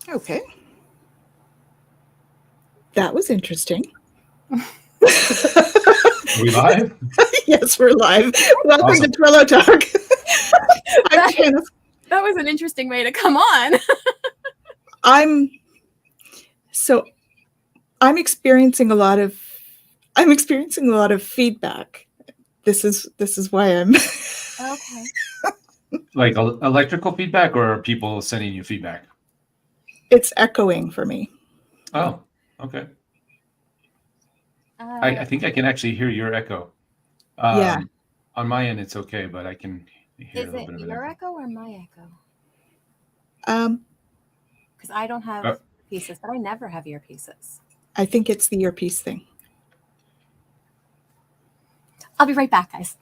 Okay. That was interesting. Are we live? Yes, we're live. Welcome Awesome. to Twillow Talk. I'm Janice. That was an interesting way to come on. I'm experiencing a lot of feedback. This is why I'm Okay. Like electrical feedback, or are people sending you feedback? It's echoing for me. Oh, okay. I think I can actually hear your echo. Yeah. On my end, it's okay, but I can hear Is a little it bit of an your echo. echo or my echo? Um, Because I don't have pieces, but I never have earpieces. I think it's the earpiece thing. I'll be right back, guys.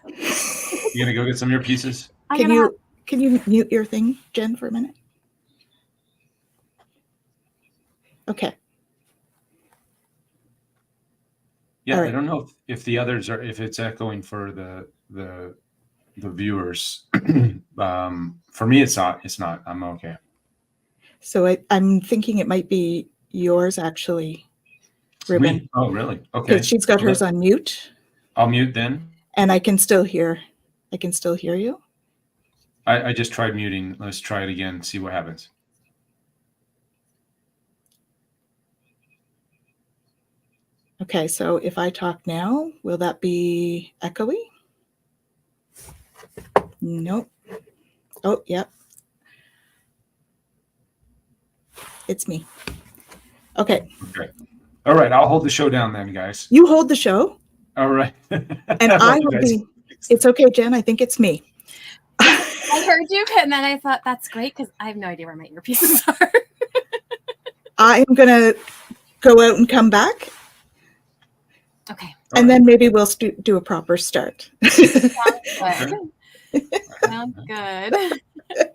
You gonna go get some earpieces? Can you mute your thing, Jen, for a minute? Okay. Yeah, All right. I don't know if the others are, if it's echoing for the viewers. For me, it's not. It's not. I'm okay. So I'm thinking it might be yours, actually, Reuben. Me? Oh, really? Okay. Because she's got hers on mute. I'll mute then. And I can still hear you. I just tried muting. Let's try it again. See what happens. Okay, so if I talk now, will that be echoey? Nope. Oh, yep. It's me. Okay. Okay. All right. I'll hold the show down then, guys. You hold the show. All right. And I will be. It's okay, Jen. I think it's me. I heard you, and then I thought that's great because I have no idea where my earpieces are. I'm going to go out and come back. Okay. And then maybe we'll do a proper start. Sounds good. Sounds good.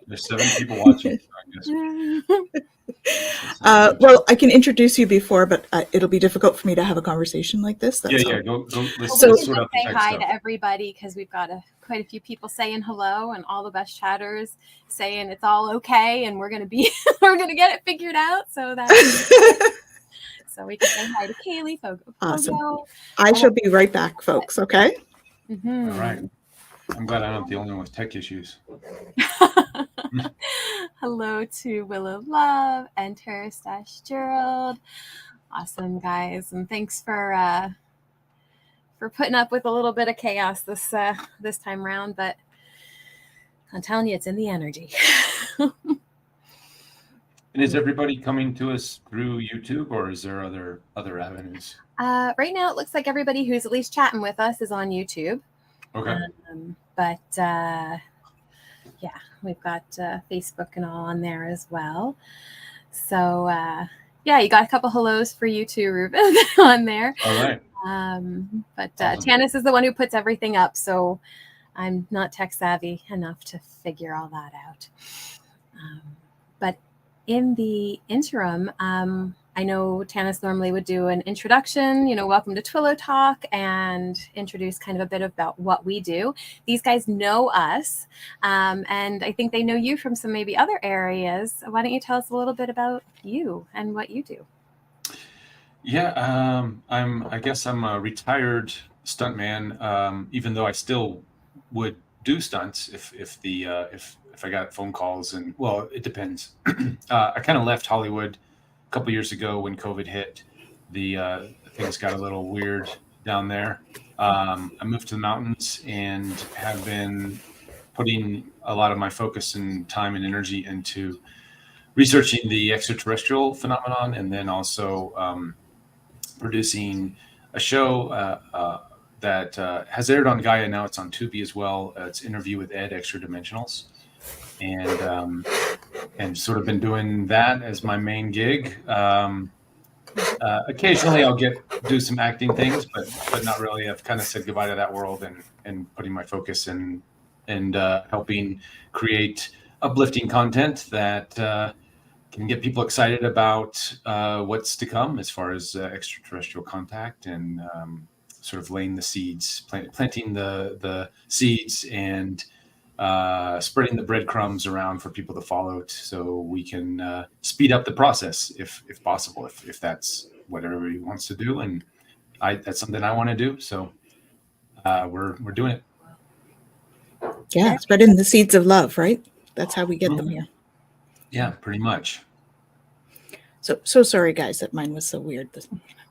There's 7 people watching. I guess. Well, I can introduce you before, but it'll be difficult for me to have a conversation like this. That's yeah. Go. Let's So sort out the say hi to everybody because we've got quite a few people saying hello, and all the best chatters saying it's all okay, and we're gonna get it figured out. So that's so we can say hi to Kaylee, Fogo. Awesome. I shall be right back, folks. Okay. Mm-hmm. All right. I'm glad I'm not the only one with tech issues. Hello to Willow Love and Terrace Gerald. Awesome, guys, and thanks for putting up with a little bit of chaos this time around. But I'm telling you, it's in the energy. And is everybody coming to us through YouTube, or is there other avenues? Right now, it looks like everybody who's at least chatting with us is on YouTube. Okay. But yeah, we've got Facebook and all on there as well. So yeah, you got a couple hellos for you too, Reuben, on there. All right. But Tanis is the one who puts everything up, so I'm not tech savvy enough to figure all that out. But in the interim, I know Tanis normally would do an introduction, welcome to Twillow Talk, and introduce kind of a bit about what we do. These guys know us, and I think they know you from some maybe other areas. Why don't you tell us a little bit about you and what you do? Yeah, I guess I'm a retired stuntman, even though I still would do stunts if I got phone calls, and well, it depends. I kind of left Hollywood a couple years ago when COVID hit. The things got a little weird down there. I moved to the mountains and have been putting a lot of my focus and time and energy into researching the extraterrestrial phenomenon, and then also producing a show that has aired on Gaia. Now it's on Tubi as well. It's Interview with Ed, Extra Dimensionals. And sort of been doing that as my main gig. Occasionally I'll do some acting things, but not really. I've kind of said goodbye to that world and putting my focus in and helping create uplifting content that can get people excited about what's to come as far as extraterrestrial contact, and sort of laying the seeds, planting the seeds, and spreading the breadcrumbs around for people to follow, so we can speed up the process if possible, if that's what everybody wants to do, and that's something I want to do. So we're doing it. Yeah, spreading the seeds of love, right? That's how we get them here. Yeah, pretty much. So sorry, guys, that mine was so weird.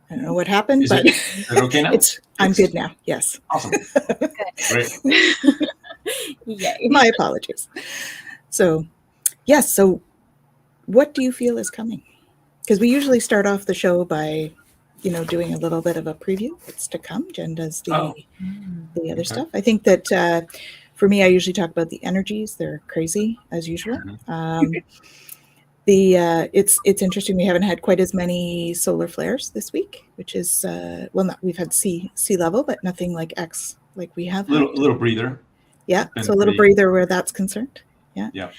I don't know what happened, Is but it okay now? I'm good now. Yes. Awesome. Great. Yay. My apologies. So, yes. So, what do you feel is coming? Because we usually start off the show by, doing a little bit of a preview. What's to come. Jen does the other stuff. I think that for me, I usually talk about the energies. They're crazy as usual. It's interesting. We haven't had quite as many solar flares this week, which is we've had sea level, but nothing like X like we have. Little breather. Yeah, so a little breather where that's concerned. Yeah. Yeah.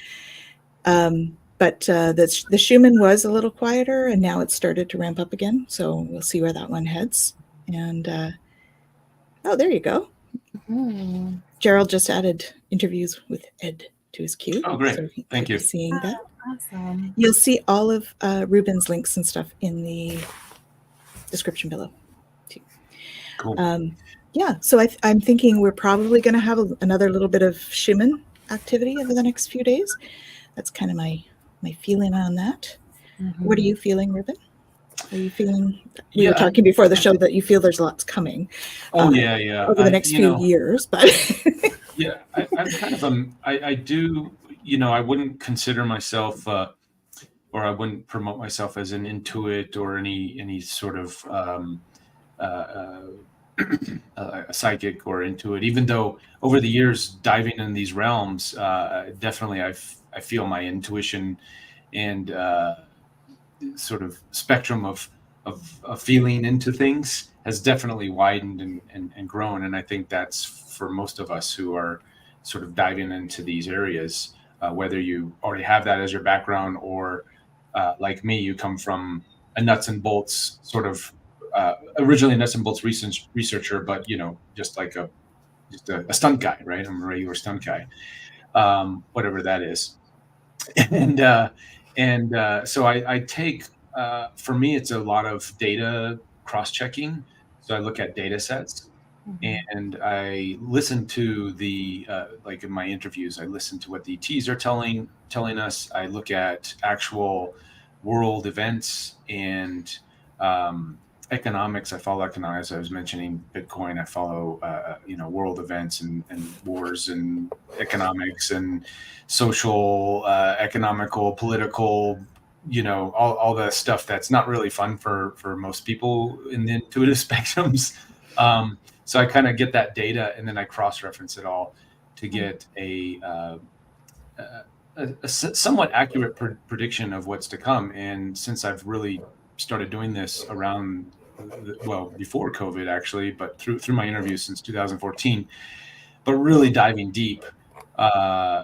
But the Schumann was a little quieter, and now it's started to ramp up again. So we'll see where that one heads. And there you go. Gerald just added interviews with Ed to his queue. Oh, great! So Thank you. Seeing that. Awesome. You'll see all of Reuben's links and stuff in the description below. Too. Cool. Yeah, so I'm thinking we're probably going to have another little bit of Schumann activity over the next few days. That's kind of my feeling on that. What are you feeling, Reuben? Are you feeling? We were talking before the show that you feel there's lots coming. Oh yeah. Over the next few years, but yeah, I'm kind of I do. I wouldn't consider myself, or I wouldn't promote myself as an intuit or any sort of a psychic or intuit. Even though over the years diving in these realms, definitely I feel my intuition and sort of spectrum of feeling into things has definitely widened and grown. And I think that's for most of us who are sort of diving into these areas, whether you already have that as your background or like me, you come from a nuts and bolts sort of originally a nuts and bolts researcher, but just like a stunt guy, right? I'm a regular stunt guy, whatever that is. And so I take, for me, it's a lot of data cross-checking. So I look at data sets and I listen to like in my interviews, I listen to what the ETs are telling us. I look at actual world events and economics. I follow economics. I was mentioning Bitcoin. I follow, world events and wars and economics and social, economical, political, all the stuff that's not really fun for most people in the intuitive spectrums. So I kind of get that data and then I cross-reference it all to get a somewhat accurate prediction of what's to come. And since I've really started doing this around, before COVID actually, but through my interviews since 2014, but really diving deep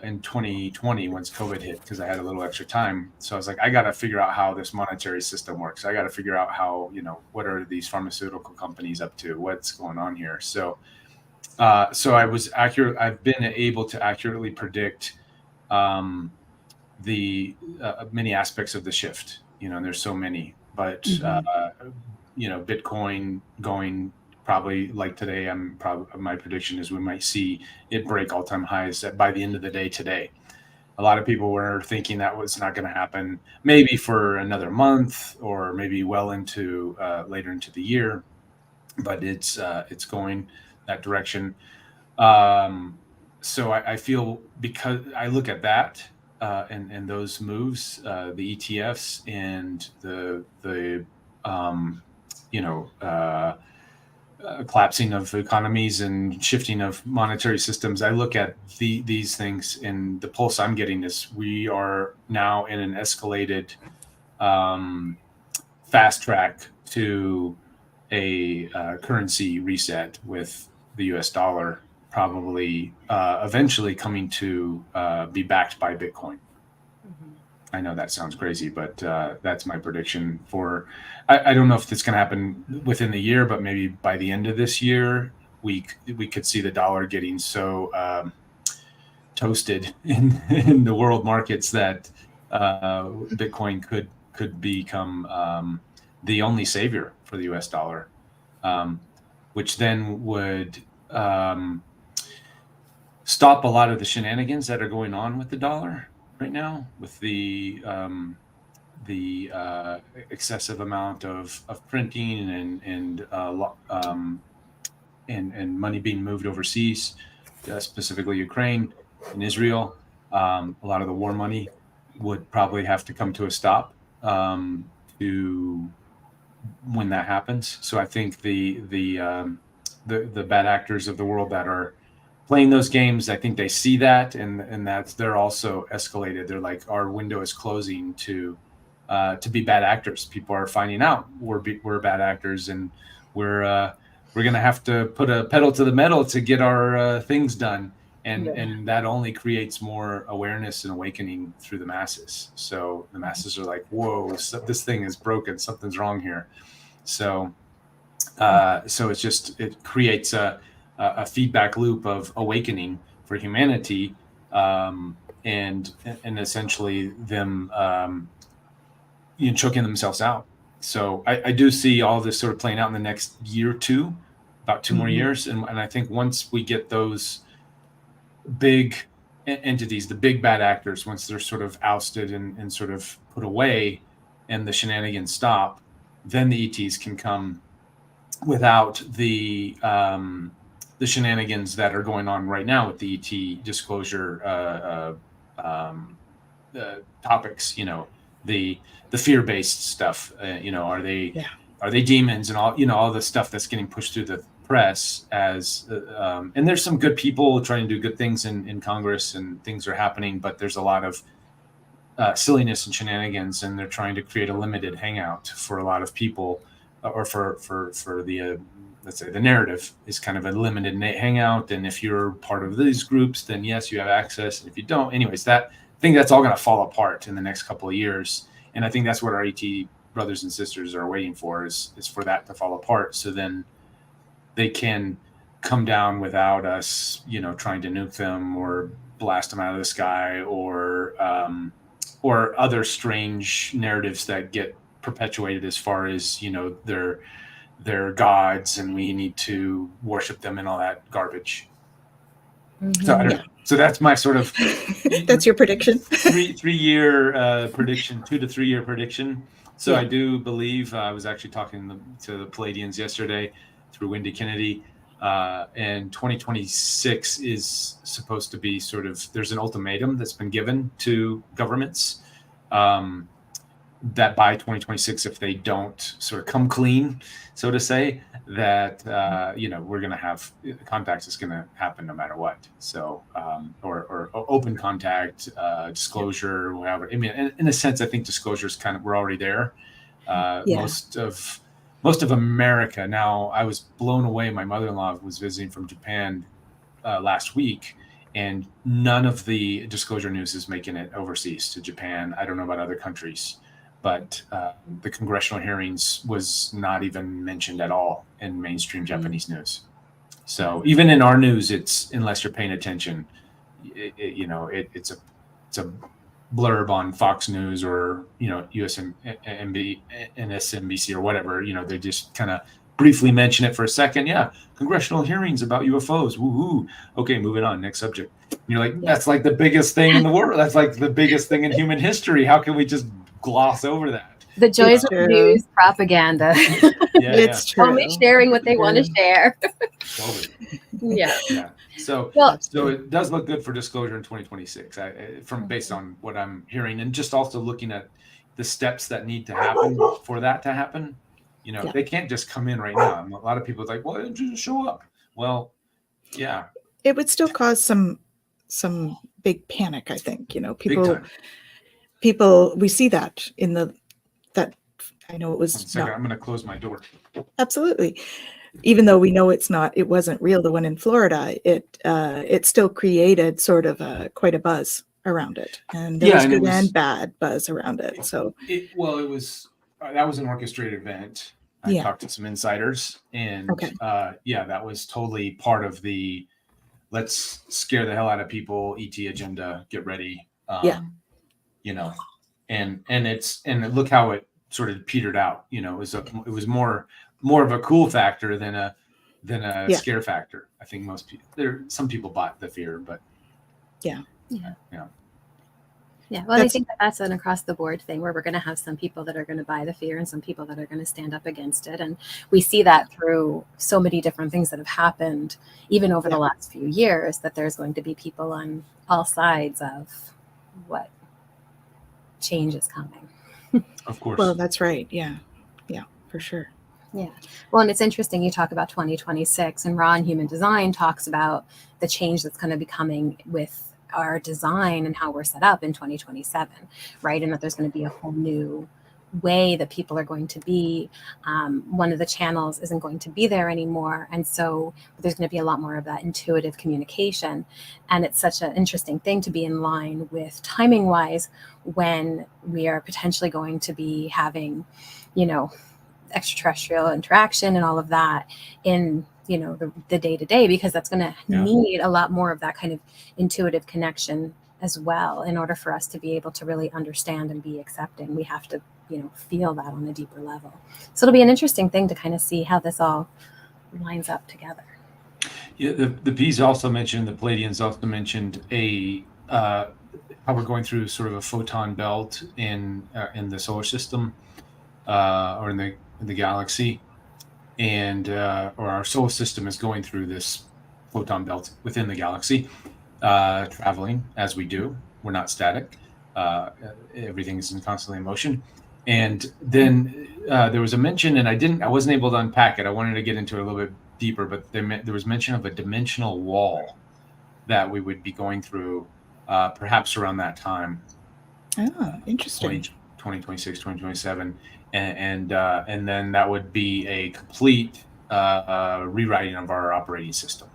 in 2020 once COVID hit, because I had a little extra time. So I was like, I got to figure out how this monetary system works. I got to figure out how, what are these pharmaceutical companies up to? What's going on here? So I was accurate. I've been able to accurately predict the many aspects of the shift. There's so many, but Bitcoin going probably like today. My prediction is we might see it break all-time highs by the end of the day today. A lot of people were thinking that was not going to happen, maybe for another month or maybe well into later into the year, but it's going that direction. So I feel, because I look at that and those moves, the ETFs and the collapsing of economies and shifting of monetary systems. I look at these things, and the pulse I'm getting is we are now in an escalated fast track to a currency reset, with the US dollar probably eventually coming to be backed by Bitcoin. I know that sounds crazy, but that's my prediction for, I don't know if it's going to happen within the year, but maybe by the end of this year, we could see the dollar getting so toasted in the world markets that Bitcoin could become the only savior for the US dollar, which then would stop a lot of the shenanigans that are going on with the dollar right now, with the excessive amount of printing and money being moved overseas, specifically Ukraine and Israel. A lot of the war money would probably have to come to a stop to when that happens. So I think the bad actors of the world that are playing those games, I think they see that, and that's they're also escalated. They're like, our window is closing to be bad actors. People are finding out we're bad actors, and we're going to have to put a pedal to the metal to get our things done, and that only creates more awareness and awakening through the masses. So the masses are like, whoa, this thing is broken. Something's wrong here. So it creates a feedback loop of awakening for humanity, and essentially them choking themselves out. So I do see all this sort of playing out in the next year or two, about 2 more years, and I think once we get those big entities, the big bad actors, once they're sort of ousted and sort of put away, and the shenanigans stop, then the ETs can come without the shenanigans that are going on right now with the ET disclosure topics. The fear-based stuff. Are they demons and all the stuff that's getting pushed through the press as and there's some good people trying to do good things in Congress, and things are happening, but there's a lot of silliness and shenanigans, and they're trying to create a limited hangout for a lot of people, or for the let's say the narrative is kind of a limited hangout, and if you're part of these groups, then yes, you have access, and if you don't, anyways, I think that's all going to fall apart in the next couple of years, and I think that's what our ET brothers and sisters are waiting for, is for that to fall apart, so then they can come down without us, trying to nuke them or blast them out of the sky, or other strange narratives that get perpetuated as far as they're gods and we need to worship them and all that garbage. So I don't know. So that's my sort of that's your prediction. 3-year prediction, 2 to 3 year prediction. So I do believe I was actually talking to the Palladians yesterday through Wendy Kennedy, and 2026 is supposed to be sort of, there's an ultimatum that's been given to governments that by 2026, if they don't sort of come clean, so to say, that we're going to have contact is going to happen no matter what. So or open contact, disclosure, whatever. I mean, in a sense, I think disclosure is kind of, we're already there. Most of America now. I was blown away. My mother-in-law was visiting from Japan last week, and none of the disclosure news is making it overseas to Japan. I don't know about other countries, but the congressional hearings was not even mentioned at all in mainstream Japanese news. So even in our news, it's, unless you're paying attention, it's a blurb on Fox News or MSNBC or whatever. They just kind of briefly mention it for a second. Yeah, congressional hearings about UFOs. Woohoo! Okay, moving on. Next subject. You're like, that's like the biggest thing in the world. That's like the biggest thing in human history. How can we just gloss over that? The joys of news propaganda. It's true. Only sharing what they want to share. Totally. Yeah. So it does look good for disclosure in 2026, based on what I'm hearing, and just also looking at the steps that need to happen for that to happen. They can't just come in right now. A lot of people are like, well, just show up. Well, yeah. It would still cause some big panic, I think. People, we see that that I know it was. 1 second, I'm going to close my door. Absolutely. Even though we know it wasn't real, the one in Florida, it still created sort of quite a buzz around it, and there was good and bad buzz around it. So that was an orchestrated event. I talked to some insiders, and that was totally part of the let's scare the hell out of people, ET agenda, get ready. Yeah. And look how it sort of petered out. It was more of a cool factor than a scare factor. I think some people bought the fear, but yeah. Well, I think that's an across the board thing where we're going to have some people that are going to buy the fear and some people that are going to stand up against it. And we see that through so many different things that have happened, even over the last few years, that there's going to be people on all sides of what change is coming. Of course. Well, that's right. Yeah, for sure. Yeah. Well, and it's interesting. You talk about 2026, and Raw and Human Design talks about the change that's going to be coming with our design and how we're set up in 2027, right? And that there's going to be a whole new way that people are going to be. One of the channels isn't going to be there anymore. And so there's going to be a lot more of that intuitive communication. And it's such an interesting thing to be in line with timing wise when we are potentially going to be having, extraterrestrial interaction and all of that in the day-to-day, because that's going to need a lot more of that kind of intuitive connection as well. In order for us to be able to really understand and be accepting, we have to feel that on a deeper level. So it'll be an interesting thing to kind of see how this all lines up together. The P's also mentioned, the Palladians also mentioned how we're going through sort of a photon belt in the solar system, or in the galaxy, and or our solar system is going through this photon belt within the galaxy, traveling as we do. We're not static. Everything is constantly in motion. And then there was a mention, and I wasn't able to unpack it. I wanted to get into it a little bit deeper, but there was mention of a dimensional wall that we would be going through, perhaps around that time. Oh, interesting. 2026, 2027. And then that would be a complete rewriting of our operating system.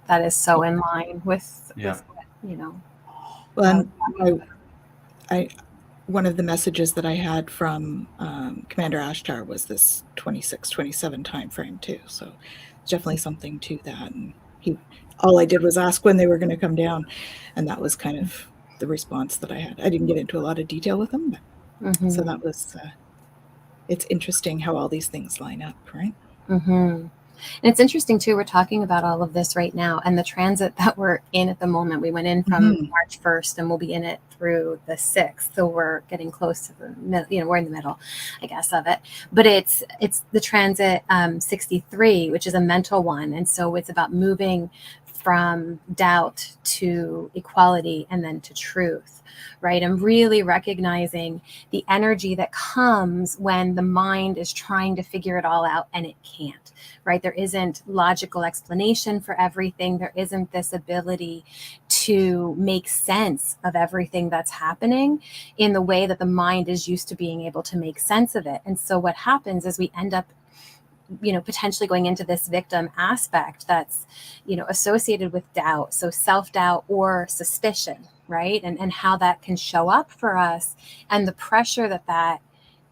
That is so in line with Well, one of the messages that I had from Commander Ashtar was this 26, 27 time frame too. So it's definitely something to that. And all I did was ask when they were going to come down, and that was kind of the response that I had. I didn't get into a lot of detail with them, but so that was. It's interesting how all these things line up, right? And it's interesting too, we're talking about all of this right now, and the transit that we're in at the moment. We went in from March 1st and we'll be in it through the 6th. So we're getting close to the middle, we're in the middle, I guess, of it. But it's the transit 63, which is a mental one. And so it's about moving from doubt to equality and then to truth, right? And really recognizing the energy that comes when the mind is trying to figure it all out and it can't, right? There isn't logical explanation for everything. There isn't this ability to make sense of everything that's happening in the way that the mind is used to being able to make sense of it. And so what happens is we end up potentially going into this victim aspect that's, associated with doubt. So self-doubt or suspicion, right? And how that can show up for us, and the pressure that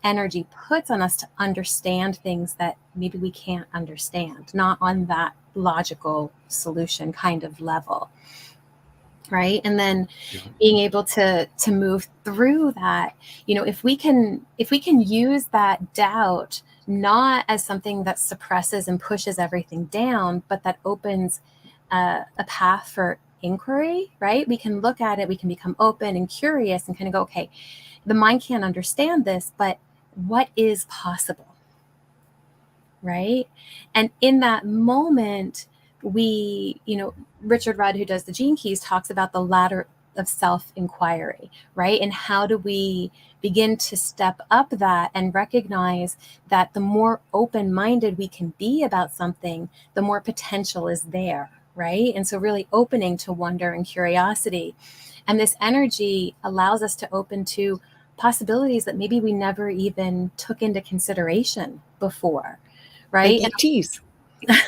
energy puts on us to understand things that maybe we can't understand, not on that logical solution kind of level. Right. And then being able to move through that, if we can use that doubt not as something that suppresses and pushes everything down, but that opens a path for inquiry, right? We can look at it, we can become open and curious and kind of go, okay, the mind can't understand this, but what is possible, right? And in that moment, we, Richard Rudd, who does the Gene Keys, talks about the ladder of self-inquiry, right? And how do we begin to step up that and recognize that the more open-minded we can be about something, the more potential is there, right? And so really opening to wonder and curiosity. And this energy allows us to open to possibilities that maybe we never even took into consideration before, right? Like ETs.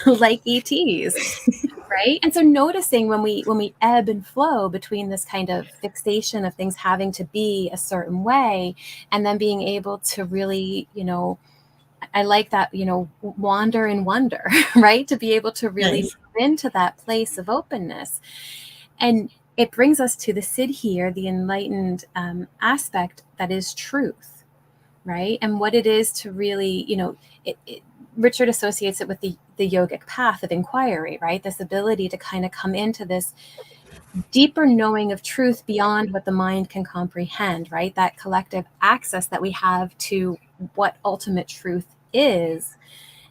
Like ETs. Right. And so noticing when we ebb and flow between this kind of fixation of things having to be a certain way, and then being able to really, I like that, wander and wonder, right? To be able to really into that place of openness. And it brings us to the Sid here, the enlightened aspect that is truth, right? And what it is to really, Richard associates it with the yogic path of inquiry, right? This ability to kind of come into this deeper knowing of truth beyond what the mind can comprehend, right? That collective access that we have to what ultimate truth is,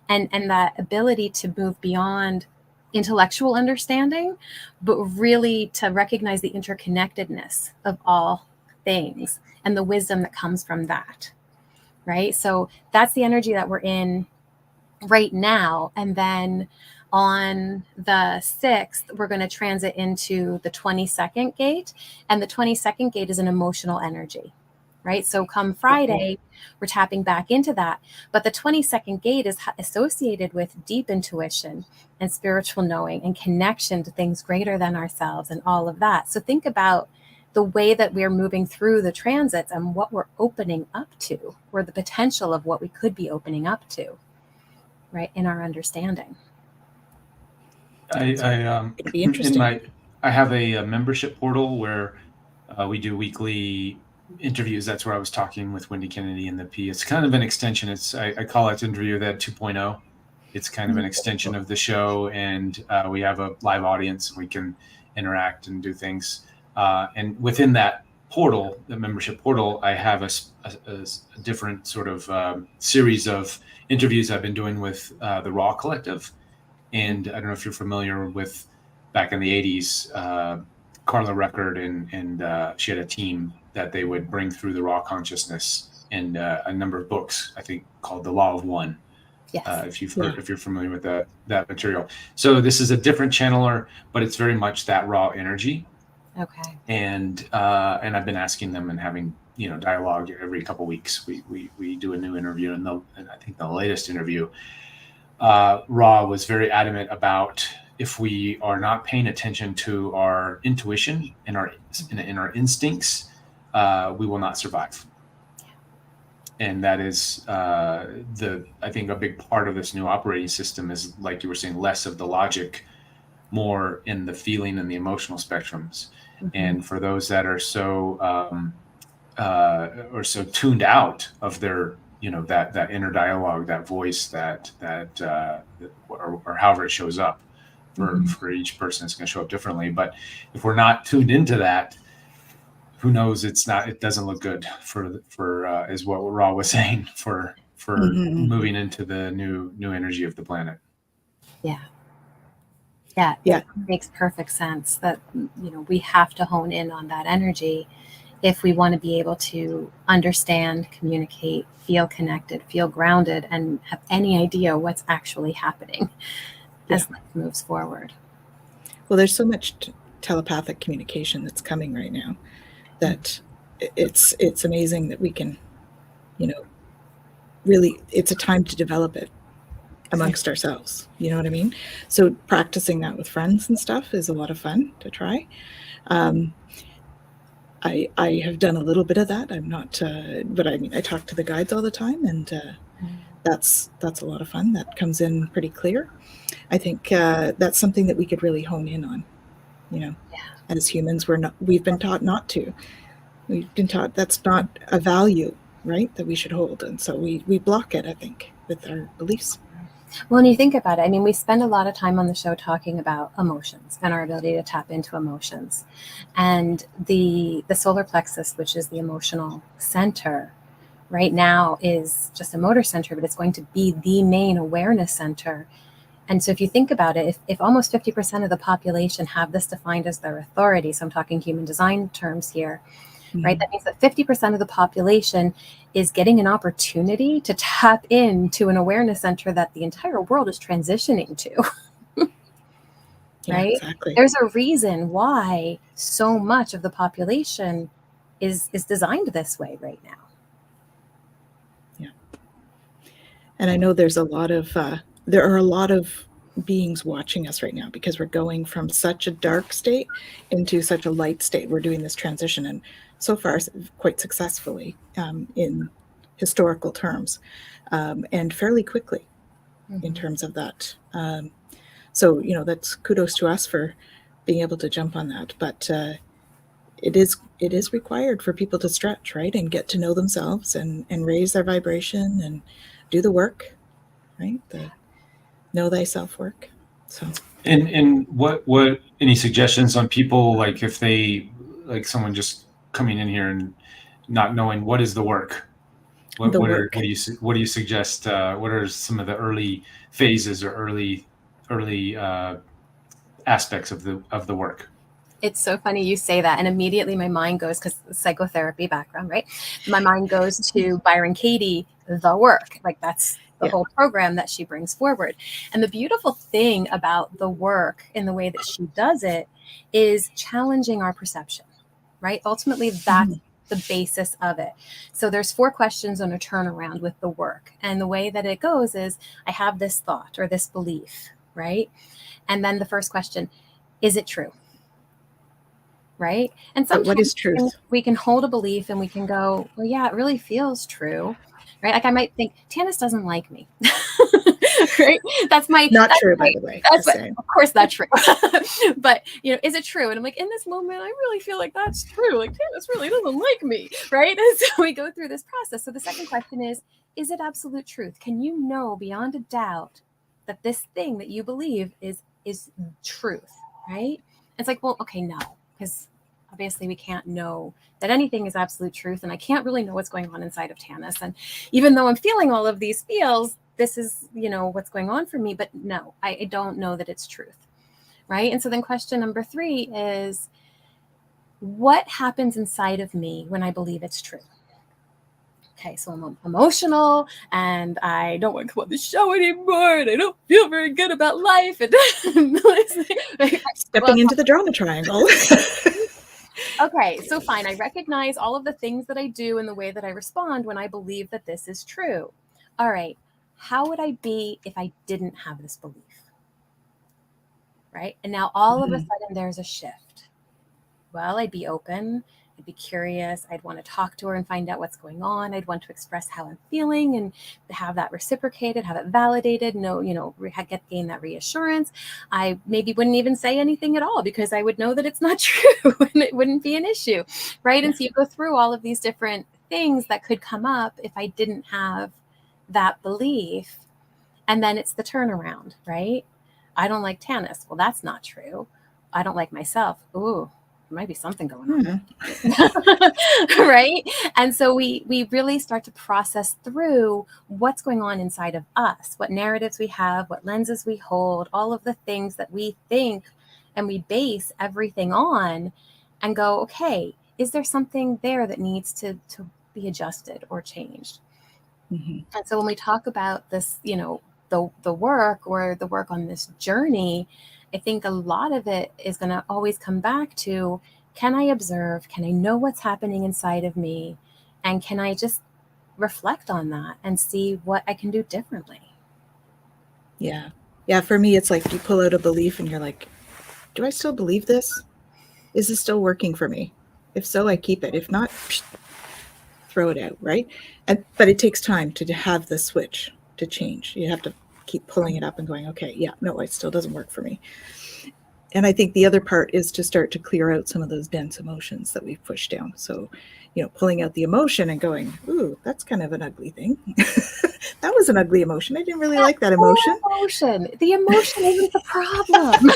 and that ability to move beyond intellectual understanding, but really to recognize the interconnectedness of all things and the wisdom that comes from that, right? So that's the energy that we're in right now. And then on the 6th, we're going to transit into the 22nd gate. And the 22nd gate is an emotional energy, right? So come Friday, we're tapping back into that. But the 22nd gate is associated with deep intuition and spiritual knowing and connection to things greater than ourselves and all of that. So think about the way that we're moving through the transits and what we're opening up to, or the potential of what we could be opening up to, right, in our understanding. It'd be interesting. I have a membership portal where we do weekly interviews. That's where I was talking with Wendy Kennedy and the P. It's kind of an extension. I call it Interview That 2.0. It's kind of an extension of the show, and we have a live audience, and we can interact and do things. And within that portal, the membership portal, I have a different sort of series of interviews I've been doing with the Raw Collective. And I don't know if you're familiar with back in the 80s, Carla Record, and she had a team that they would bring through the raw consciousness and a number of books, I think, called The Law of One. Yes. If you're familiar with that material. So this is a different channeler, but it's very much that raw energy. Okay. And I've been asking them and having dialogue every couple of weeks. We do a new interview, and I think the latest interview, Ra was very adamant about, if we are not paying attention to our intuition and our instincts, we will not survive. And that is I think a big part of this new operating system is, like you were saying, less of the logic, more in the feeling and the emotional spectrums. Mm-hmm. And for those that are so tuned out of their that inner dialogue, that voice, or however it shows up for each person, it's going to show up differently. But if we're not tuned into that, who knows? It doesn't look good for is what Ra was saying for moving into the new energy of the planet. Yeah. It makes perfect sense that we have to hone in on that energy if we want to be able to understand, communicate, feel connected, feel grounded, and have any idea what's actually happening as life moves forward. Well, there's so much telepathic communication that's coming right now that it's amazing that we can, really, it's a time to develop it amongst ourselves. You know what I mean? So practicing that with friends and stuff is a lot of fun to try. I have done a little bit of that. I'm not, but I talk to the guides all the time, and that's a lot of fun. That comes in pretty clear. I think that's something that we could really hone in on. As humans, we've been taught not to. We've been taught that's not a value, right, that we should hold, and so we block it, I think, with our beliefs. Well, when you think about it, we spend a lot of time on the show talking about emotions and our ability to tap into emotions. And the solar plexus, which is the emotional center, right now is just a motor center, but it's going to be the main awareness center. And so if you think about it, if almost 50% of the population have this defined as their authority, so I'm talking human design terms here, right? That means that 50% of the population is getting an opportunity to tap into an awareness center that the entire world is transitioning to. Right? Yeah, exactly. There's a reason why so much of the population is designed this way right now. Yeah. And I know there are a lot of beings watching us right now, because we're going from such a dark state into such a light state. We're doing this transition, and so far quite successfully in historical terms, and fairly quickly in terms of that. So, that's kudos to us for being able to jump on that. But it is required for people to stretch, right, and get to know themselves and raise their vibration and do the work, right? The know thyself work. So. And what any suggestions on people, like if they, like someone just coming in here and not knowing what is the work? What do you suggest? What are some of the early phases or early aspects of the work? It's so funny you say that, and immediately my mind goes, because psychotherapy background, right? My mind goes to Byron Katie, the work. Like that's the whole program that she brings forward. And the beautiful thing about the work in the way that she does it is challenging our perception, right? Ultimately, that's the basis of it. So there's 4 questions on a turnaround with the work. And the way that it goes is I have this thought or this belief, right? And then the first question, is it true? Right? And sometimes what is truth? We can hold a belief and we can go, well, yeah, it really feels true. Right? Like I might think Tanis doesn't like me. Right? That's true, by the way. Of course that's true. But is it true? And I'm like, in this moment, I really feel like that's true. Like Tanis really doesn't like me. Right? And so we go through this process. So the second question is it absolute truth? Can you know beyond a doubt that this thing that you believe is truth? Right? It's like, well, okay, no. Because obviously we can't know that anything is absolute truth. And I can't really know what's going on inside of Tanis. And even though I'm feeling all of these feels, this is, what's going on for me. But no, I don't know that it's truth. Right. And so then question number 3 is what happens inside of me when I believe it's true? Okay, so I'm emotional and I don't want to come on the show anymore and I don't feel very good about life. And stepping into the drama triangle. Okay, so fine. I recognize all of the things that I do and the way that I respond when I believe that this is true. All right, how would I be if I didn't have this belief? Right? And now all of a sudden there's a shift. Well, I'd be open. I'd be curious. I'd want to talk to her and find out what's going on. I'd want to express how I'm feeling and have that reciprocated, have it validated, gain that reassurance. I maybe wouldn't even say anything at all because I would know that it's not true and it wouldn't be an issue, right? And so you go through all of these different things that could come up if I didn't have that belief. And then it's the turnaround, right? I don't like Tanis. Well, that's not true. I don't like myself. Ooh. Might be something going on. Right? And so we really start to process through what's going on inside of us, what narratives we have, what lenses we hold, all of the things that we think and we base everything on and go, okay, is there something there that needs to be adjusted or changed? And so when we talk about this, the work or the work on this journey, I think a lot of it is going to always come back to, can I observe? Can I know what's happening inside of me? And can I just reflect on that and see what I can do differently? Yeah. Yeah. For me, it's like you pull out a belief and you're like, do I still believe this? Is this still working for me? If so, I keep it. If not, throw it out, right? But it takes time to have the switch to change. You have to keep pulling it up and going, okay, yeah, no, it still doesn't work for me. And I think the other part is to start to clear out some of those dense emotions that we've pushed down. So, pulling out the emotion and going, ooh, that's kind of an ugly thing. That was an ugly emotion. I didn't really like that emotion. The emotion isn't the problem.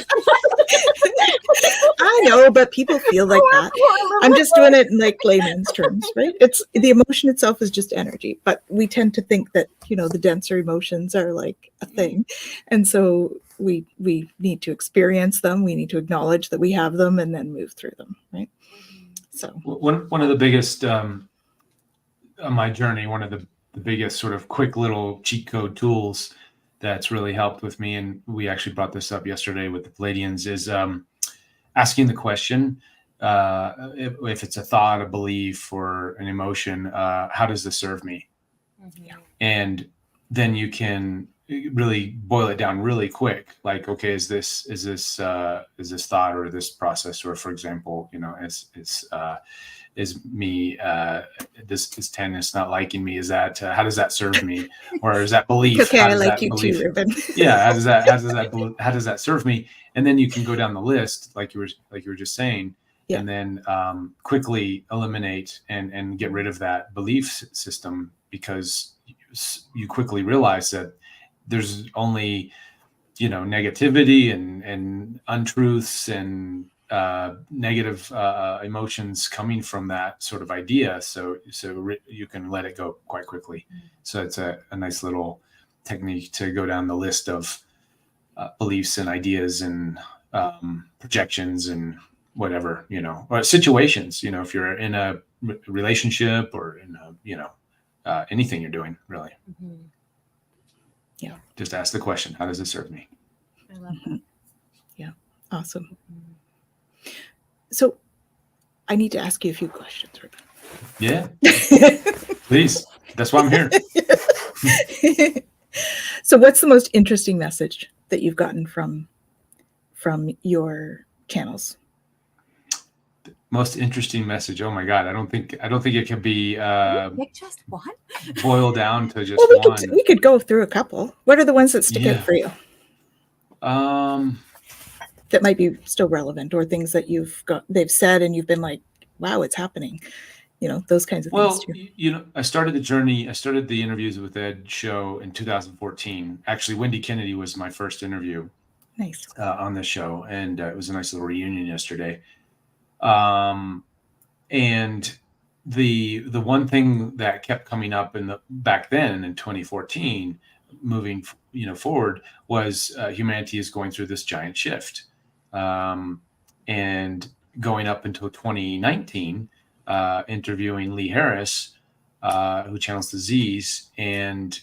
I know, but people feel like that. I'm just doing it in like layman's terms, right? It's the emotion itself is just energy, but we tend to think that, the denser emotions are like a thing. And so we need to experience them. We need to acknowledge that we have them and then move through them, right? So one of the biggest on my journey, one of the biggest sort of quick little cheat code tools that's really helped with me, and we actually brought this up yesterday with the Palladians, is asking the question, if it's a thought, a belief, or an emotion, how does this serve me? And then you can really boil it down really quick. Like, okay, is this thought or this process, or for example, is me, this is Tannis not liking me? Is that, how does that serve me? Or is that belief? Okay, how I does like that you belief, too, Reuben. yeah, how does that serve me? And then you can go down the list, like you were just saying, Yeah. and then quickly eliminate and get rid of that belief system, because you quickly realize that there's only, negativity and untruths and negative emotions coming from that sort of idea. So you can let it go quite quickly. So it's a nice little technique to go down the list of beliefs and ideas and projections and whatever, or situations, if you're in a relationship or in a, anything you're doing, really. Mm-hmm. Yeah. Just ask the question, how does it serve me? I love that. Yeah. Awesome. Mm-hmm. So I need to ask you a few questions, Reuben. Yeah, please. That's why I'm here. So what's the most interesting message that you've gotten from your channels? Most interesting message. Oh my God. I don't think it can be Pick just one? boiled down to just Well, one. we could go through a couple. What are the ones that stick out for you? That might be still relevant, or things that they've said and you've been like, wow, it's happening. Those kinds of things too. I started the Interviews with Ed show in 2014. Actually, Wendy Kennedy was my first interview. Nice. On this show, and it was a nice little reunion yesterday. And the one thing that kept coming up back then in 2014, moving forward, was humanity is going through this giant shift, and going up until 2019, interviewing Lee Harris, who channels the Z's, and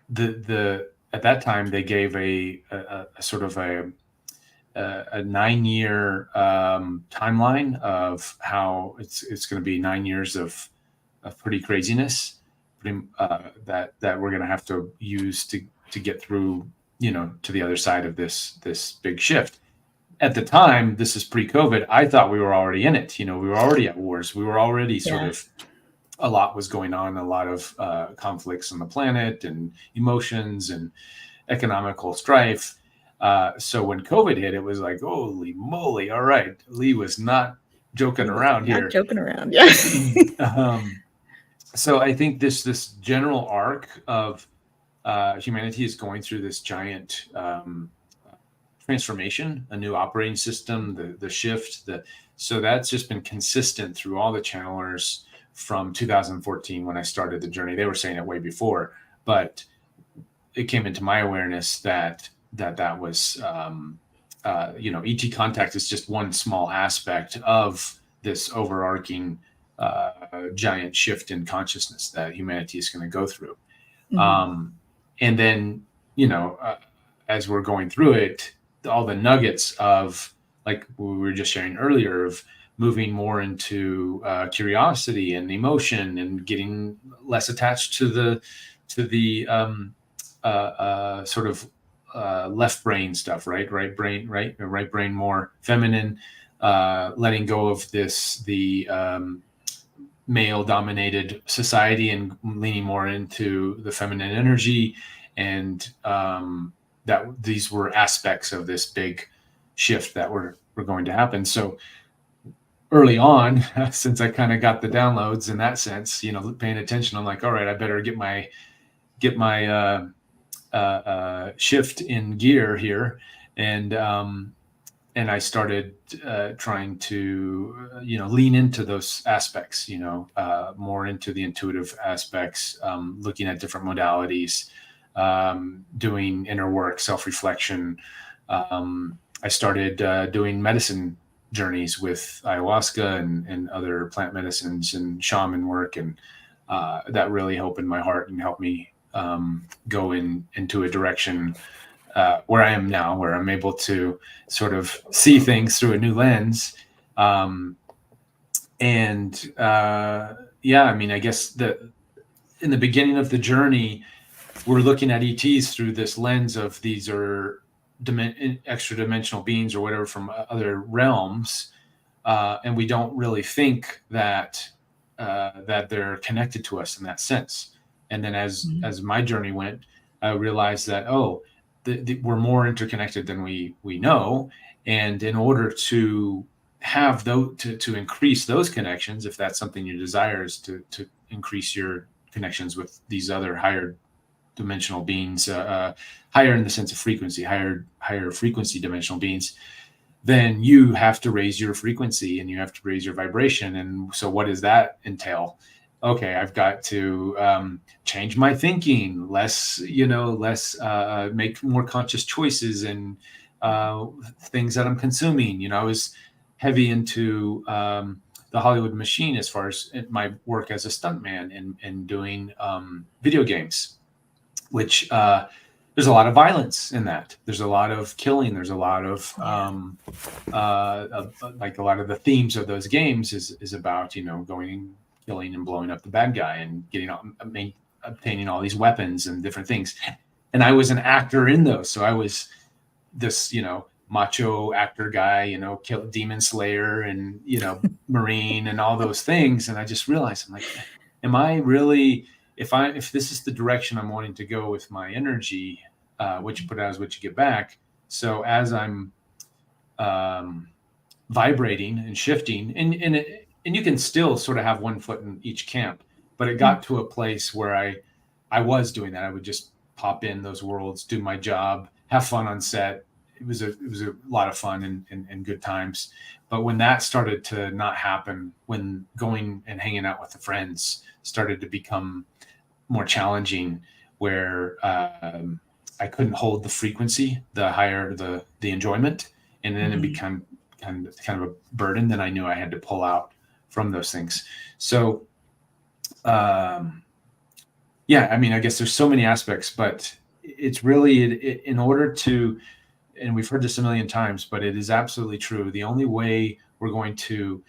the at that time they gave a sort of a 9-year timeline of how it's going to be 9 years of pretty craziness, that we're going to have to use to get through, to the other side of this big shift. At the time, this is pre-COVID, I thought we were already in it. We were already at wars. We were already sort of, a lot was going on, a lot of conflicts on the planet and emotions and economical strife. So when COVID hit, it was like, holy moly. All right. Lee was not joking around here. Not joking around. Yeah. So I think this general arc of humanity is going through this giant transformation, a new operating system, the shift, so that's just been consistent through all the channelers from 2014 when I started the journey. They were saying it way before, but it came into my awareness that was, ET contact is just one small aspect of this overarching giant shift in consciousness that humanity is going to go through. Mm-hmm. And then, as we're going through it, all the nuggets of, like we were just sharing earlier, of moving more into curiosity and emotion and getting less attached to the sort of left brain stuff, right brain more feminine, letting go of the male dominated society and leaning more into the feminine energy, and that these were aspects of this big shift that were going to happen. So early on, since I kind of got the downloads in that sense, paying attention, I'm like, all right, I better get my shift in gear here, and I started trying to lean into those aspects, more into the intuitive aspects, looking at different modalities, doing inner work, self-reflection. I started doing medicine journeys with ayahuasca and other plant medicines and shaman work, and that really opened my heart and helped me go into a direction where I am now, where I'm able to sort of see things through a new lens. I guess in the beginning of the journey, we're looking at ETs through this lens of these are extra dimensional beings or whatever from other realms. and we don't really think that that they're connected to us in that sense. And then as my journey went, I realized that we're more interconnected than we know, and in order to have those to increase those connections, if that's something you desire, is to increase your connections with these other higher dimensional beings, higher in the sense of frequency, higher frequency dimensional beings, then you have to raise your frequency and you have to raise your vibration. And so what does that entail? Okay, I've got to change my thinking, less make more conscious choices and things that I'm consuming. I was heavy into the Hollywood machine as far as my work as a stuntman and doing video games, which there's a lot of violence in that. There's a lot of killing. There's a lot of like a lot of the themes of those games is about going and killing and blowing up the bad guy and obtaining all these weapons and different things. And I was an actor in those, so I was this macho actor guy, kill demon slayer and Marine and all those things. And I just realized, I'm like, am I really? If this is the direction I'm wanting to go with my energy, what you put out is what you get back. So as I'm vibrating and shifting, and you can still sort of have one foot in each camp, but it got to a place where I was doing that. I would just pop in those worlds, do my job, have fun on set. It was a lot of fun and good times. But when that started to not happen, when going and hanging out with the friends started to become more challenging, where I couldn't hold the frequency, the higher the enjoyment, and then it became kind of a burden, then I knew I had to pull out from those things. So I guess there's so many aspects, but it's really in order to, and we've heard this a million times, but it is absolutely true. The only way we're going to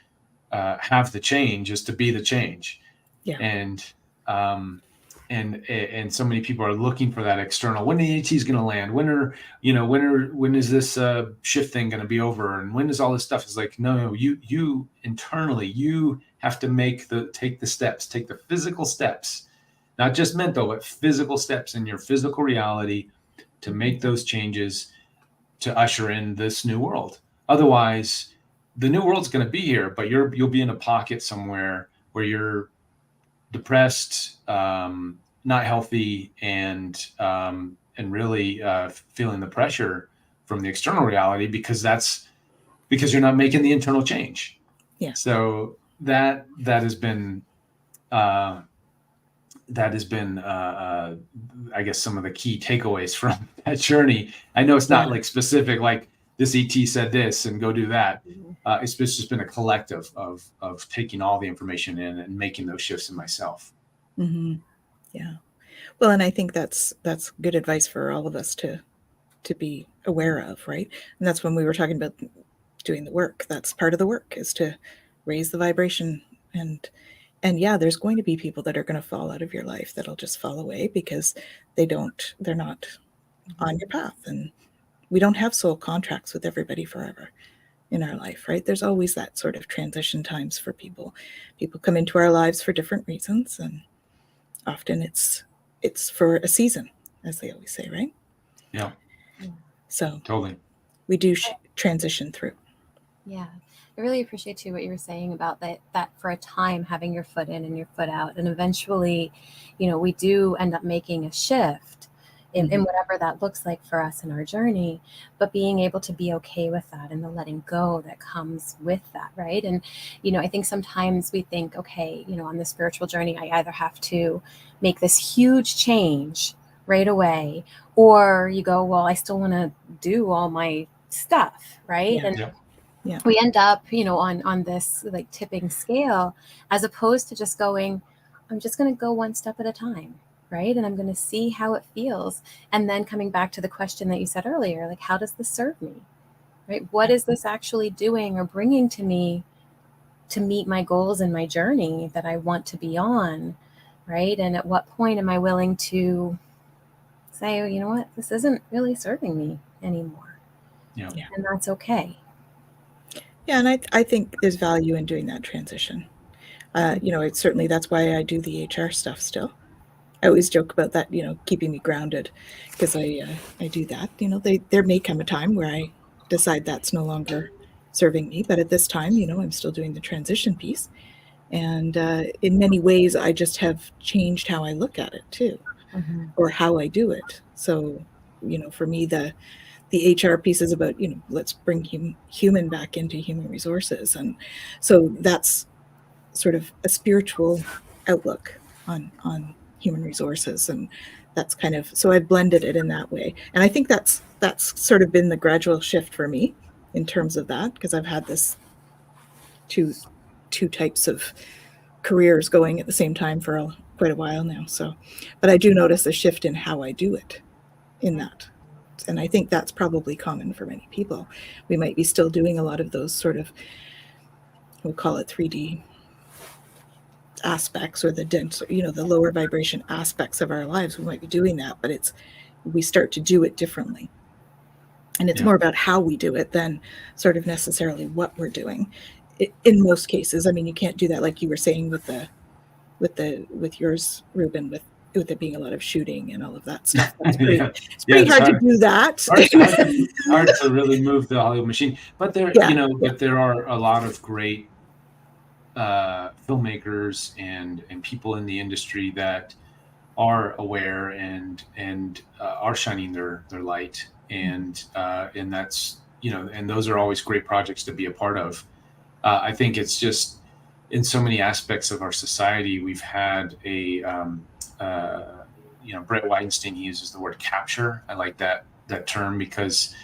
have the change is to be the change. Yeah. And so many people are looking for that external. When the AT is going to land? When is this shift thing going to be over? And when is all this stuff? It's like, no, you internally, you have to take the physical steps, not just mental, but physical steps in your physical reality to make those changes to usher in this new world. Otherwise, the new world's going to be here, but you'll be in a pocket somewhere where you're depressed, not healthy, and really feeling the pressure from the external reality because you're not making the internal change. Yeah. So that has been I guess some of the key takeaways from that journey. I know it's not like specific, like this ET said this and go do that. It's just been a collective of taking all the information in and making those shifts in myself. Mm-hmm. Yeah. Well, and I think that's good advice for all of us to be aware of, right? And that's when we were talking about doing the work. That's part of the work, is to raise the vibration. And yeah, there's going to be people that are going to fall out of your life that'll just fall away because they're not on your path. And we don't have soul contracts with everybody forever in our life, right? There's always that sort of transition times for people. People come into our lives for different reasons, and often it's for a season, as they always say, right? Yeah. So totally, we do transition through. Yeah. I really appreciate too what you were saying about that for a time having your foot in and your foot out, and eventually, we do end up making a shift in whatever that looks like for us in our journey, but being able to be okay with that and the letting go that comes with that, right? And I think sometimes we think, okay, on the spiritual journey, I either have to make this huge change right away, or you go, well, I still want to do all my stuff, right? Yeah. We end up, on this like tipping scale, as opposed to just going, I'm just going to go one step at a time, right? And I'm going to see how it feels. And then coming back to the question that you said earlier, like, how does this serve me, right? What is this actually doing or bringing to me to meet my goals and my journey that I want to be on, right? And at what point am I willing to say, oh, you know what, this isn't really serving me anymore. Yeah. And that's okay. Yeah, and I think there's value in doing that transition. It's certainly that's why I do the HR stuff still. I always joke about that, keeping me grounded, because I do that. There may come a time where I decide that's no longer serving me, but at this time, I'm still doing the transition piece, and in many ways, I just have changed how I look at it too, or how I do it. So, for me, the HR piece is about, let's bring human back into human resources, and so that's sort of a spiritual outlook on human resources, and that's kind of, so I've blended it in that way, and I think that's sort of been the gradual shift for me in terms of that, because I've had this two types of careers going at the same time for quite a while now. So, but I do notice a shift in how I do it in that. And I think that's probably common for many people. We might be still doing a lot of those sort of, we'll call it 3D aspects, or the dense, the lower vibration aspects of our lives. We might be doing that, but we start to do it differently. And it's more about how we do it than sort of necessarily what we're doing. In most cases, I mean, you can't do that, like you were saying with yours, Reuben, with it being a lot of shooting and all of that stuff. It's pretty hard to do that. Hard to really move the Hollywood machine. But but there are a lot of great filmmakers and people in the industry that are aware and are shining their light, and that's and those are always great projects to be a part of. I think it's just, in so many aspects of our society, we've had a Brett Weinstein, he uses the word capture. I like that term, because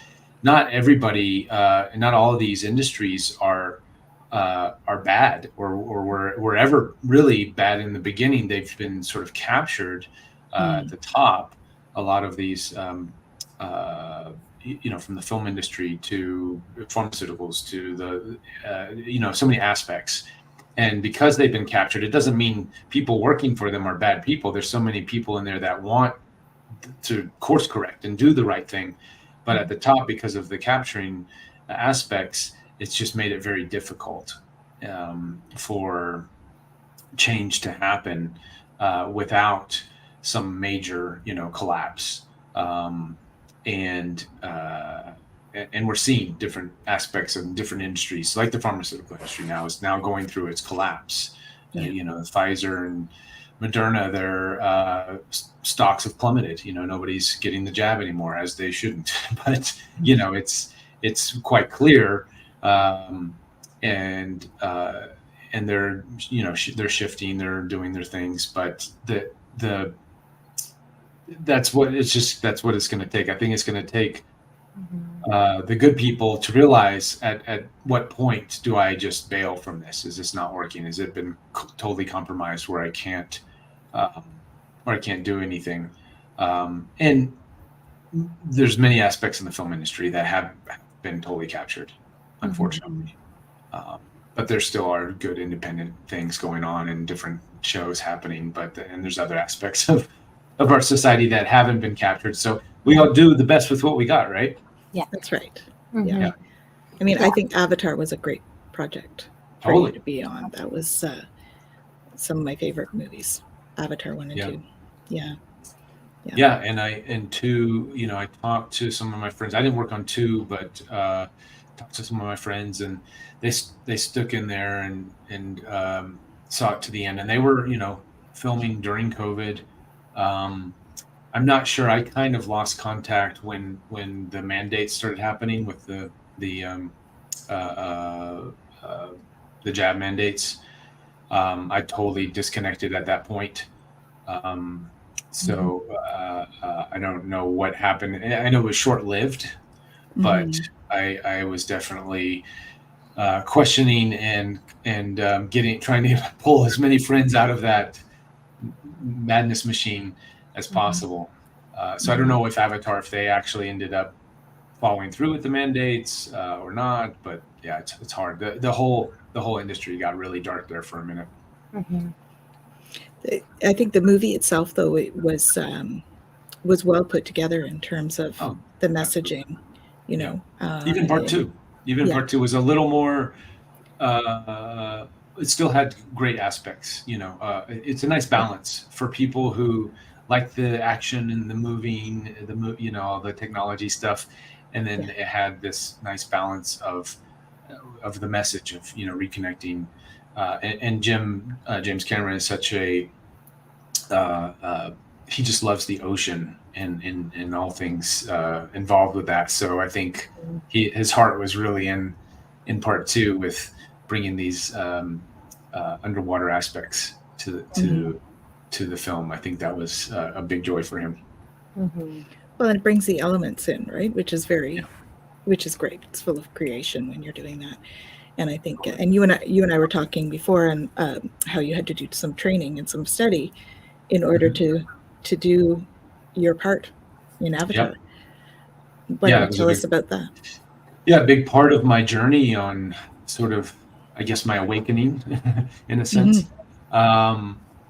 not everybody, not all of these industries are bad, or were ever really bad in the beginning. They've been sort of captured at the top. A lot of these, from the film industry to pharmaceuticals to the, so many aspects. And because they've been captured, it doesn't mean people working for them are bad people. There's so many people in there that want to course correct and do the right thing. But at the top, because of the capturing aspects, it's just made it very difficult for change to happen without some major, collapse. And we're seeing different aspects of different industries, like the pharmaceutical industry is now going through its collapse. Pfizer and Moderna, their stocks have plummeted. Nobody's getting the jab anymore, as they shouldn't. But it's quite clear, and they're they're shifting, they're doing their things, but that's what it's going to take. I think it's going to take the good people to realize at what point do I just bail from this? Is this not working? Has it been totally compromised where I can't do anything? And there's many aspects in the film industry that have been totally captured, unfortunately. But there still are good independent things going on and different shows happening. And there's other aspects of our society that haven't been captured. So we all do the best with what we got, right? Yeah, that's right. Yeah. I mean, I think Avatar was a great project for you to be on. That was some of my favorite movies, Avatar 1 and 2. Yeah. And 2, I talked to some of my friends. I didn't work on 2, but talked to some of my friends, and they stuck in there and saw it to the end. And they were, filming during COVID. I'm not sure. I kind of lost contact when the mandates started happening with the jab mandates. I totally disconnected at that point. So I don't know what happened. I know it was short-lived, but I was definitely questioning and trying to pull as many friends out of that madness machine as possible. So I don't know if Avatar, if they actually ended up following through with the mandates or not, but yeah, it's hard. The whole industry got really dark there for a minute. I think the movie itself, though, it was well put together in terms of the messaging. Even part 2. Even Yeah. part 2 was a little more. It still had great aspects. It's a nice balance for people who like the action and the moving, all the technology stuff, and then it had this nice balance of the message of reconnecting. And James Cameron is such a he just loves the ocean and all things involved with that. So I think his heart was really in part 2 with bringing these underwater aspects to the film. I think that was a big joy for him. Mm-hmm. Well, it brings the elements in, right? Which is great. It's full of creation when you're doing that. And I think, and you and I were talking before, and how you had to do some training and some study in order to do your part in Avatar. Yep. Why don't you tell us about that? Yeah, a big part of my journey on sort of, I guess, my awakening in a sense,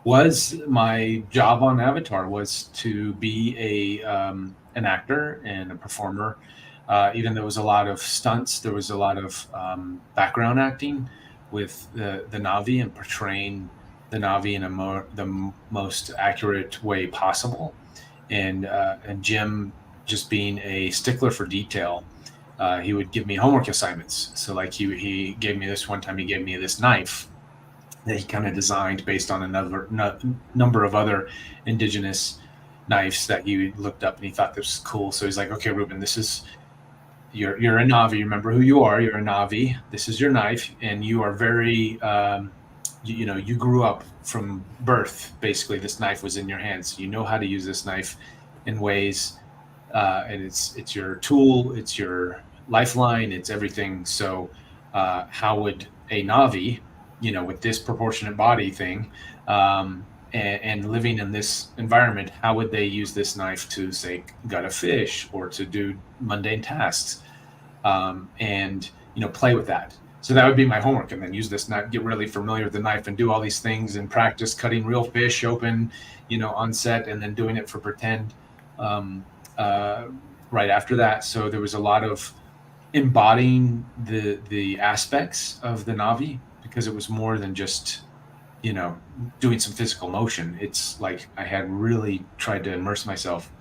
was my job on Avatar was to be an actor and a performer. Even there was a lot of stunts, there was a lot of background acting with the Na'vi and portraying the Na'vi in the most accurate way possible. And Jim just being a stickler for detail. He would give me homework assignments. So like he gave me this one time, he gave me this knife that he kind of designed based on another number of other indigenous knives that he looked up and he thought this was cool. So he's like, okay, Reuben, this is, you're a Na'vi. Remember who you are. You're a Na'vi. This is your knife. And you are very, you grew up from birth. Basically, this knife was in your hands. You know how to use this knife in ways, and it's your tool. It's your lifeline. It's everything. So how would a Na'vi, with this proportionate body thing, and living in this environment, how would they use this knife to, say, gut a fish or to do mundane tasks, and play with that? So that would be my homework, and then use this knife, get really familiar with the knife, and do all these things and practice cutting real fish open, on set, and then doing it for pretend right after that. So there was a lot of embodying the aspects of the Na'vi, because it was more than just doing some physical motion. It's like I had really tried to immerse myself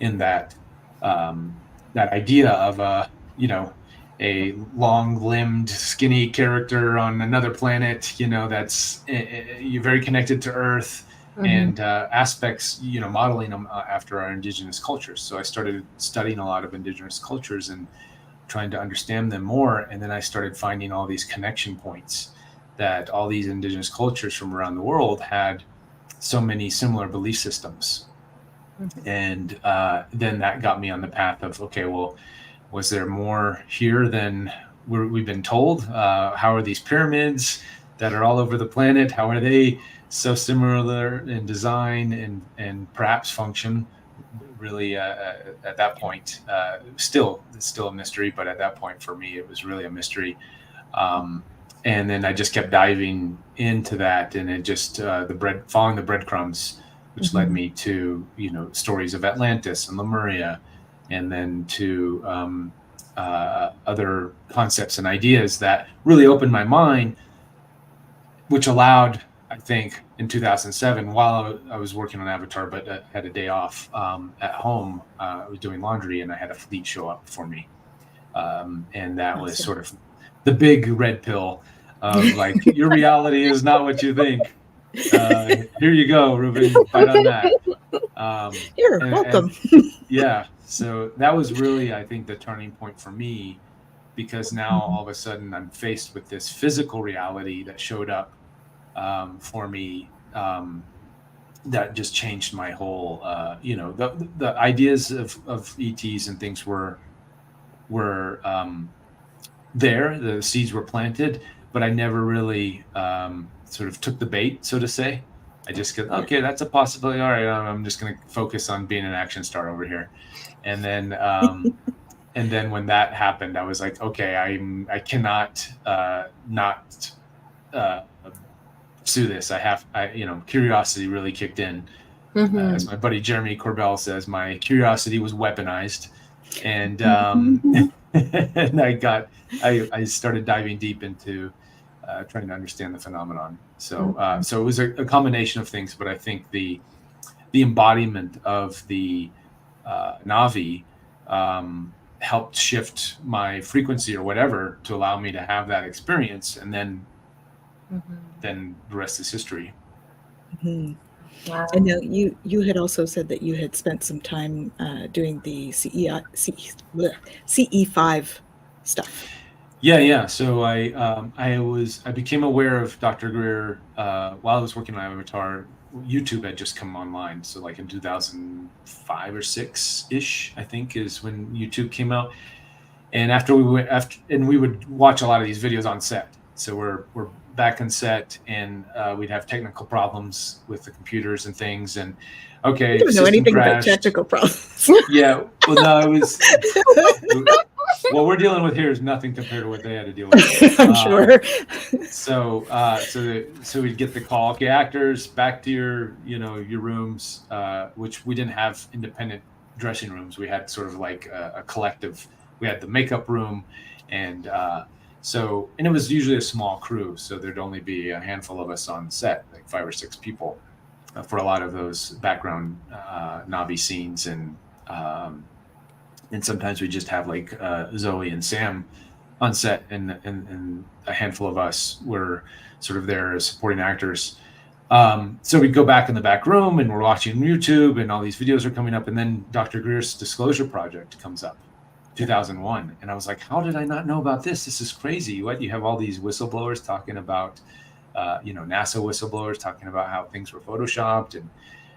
in that idea of a long-limbed, skinny character on another planet, that's you're very connected to Earth, and aspects, modeling them after our indigenous cultures. So I started studying a lot of indigenous cultures and trying to understand them more. And then I started finding all these connection points that all these indigenous cultures from around the world had so many similar belief systems. And then that got me on the path of, okay, well, was there more here than we've been told? How are these pyramids that are all over the planet? How are they so similar in design and perhaps function? Really, at that point, it's still a mystery, but at that point for me, it was really a mystery. And then I just kept diving into that, and it just following the breadcrumbs, which led me to stories of Atlantis and Lemuria, and then to other concepts and ideas that really opened my mind, which allowed, I think, in 2007, while I was working on Avatar, but had a day off at home, I was doing laundry, and I had a fleet show up for me. And that was sort of the big red pill of like, your reality is not what you think. Here you go, Reuben, fight on that. You're welcome. Yeah. So that was really, I think, the turning point for me, because now all of a sudden I'm faced with this physical reality that showed up for me, that just changed my whole, the ideas of ETs and things were there, the seeds were planted, but I never really sort of took the bait, so to say. I just go, okay, that's a possibility. All right, I'm just going to focus on being an action star over here. And then and then when that happened, I was like, okay, I cannot not pursue this. Curiosity really kicked in. As my buddy Jeremy Corbell says, my curiosity was weaponized, and and I started diving deep into trying to understand the phenomenon. So so it was a combination of things, but I think the embodiment of the Navi helped shift my frequency or whatever to allow me to have that experience, and then the rest is history. Mhm. Wow. And now you had also said that you had spent some time doing the CE5 stuff. Yeah. So I became aware of Dr. Greer while I was working on Avatar. YouTube had just come online, so like in 2005 or 6 ish, I think, is when YouTube came out. And we would watch a lot of these videos on set. So we're back on set, and we'd have technical problems with the computers and things. And I okay, don't know system anything about crashed. technical problems. Yeah, well, no, it was what we're dealing with here is nothing compared to what they had to deal with. I'm sure. So we'd get the call, okay, actors, back to your rooms, which we didn't have independent dressing rooms. We had sort of like a collective. We had the makeup room, and it was usually a small crew, so there'd only be a handful of us on set, like 5 or 6 people, for a lot of those background Navi scenes, and sometimes we just have like Zoe and Sam on set, and a handful of us were sort of there as supporting actors. So we'd go back in the back room, and we're watching YouTube, and all these videos are coming up, and then Dr. Greer's Disclosure Project comes up, 2001, and I was like, how did I not know about this? This is crazy. What, you have all these whistleblowers talking about NASA whistleblowers talking about how things were photoshopped and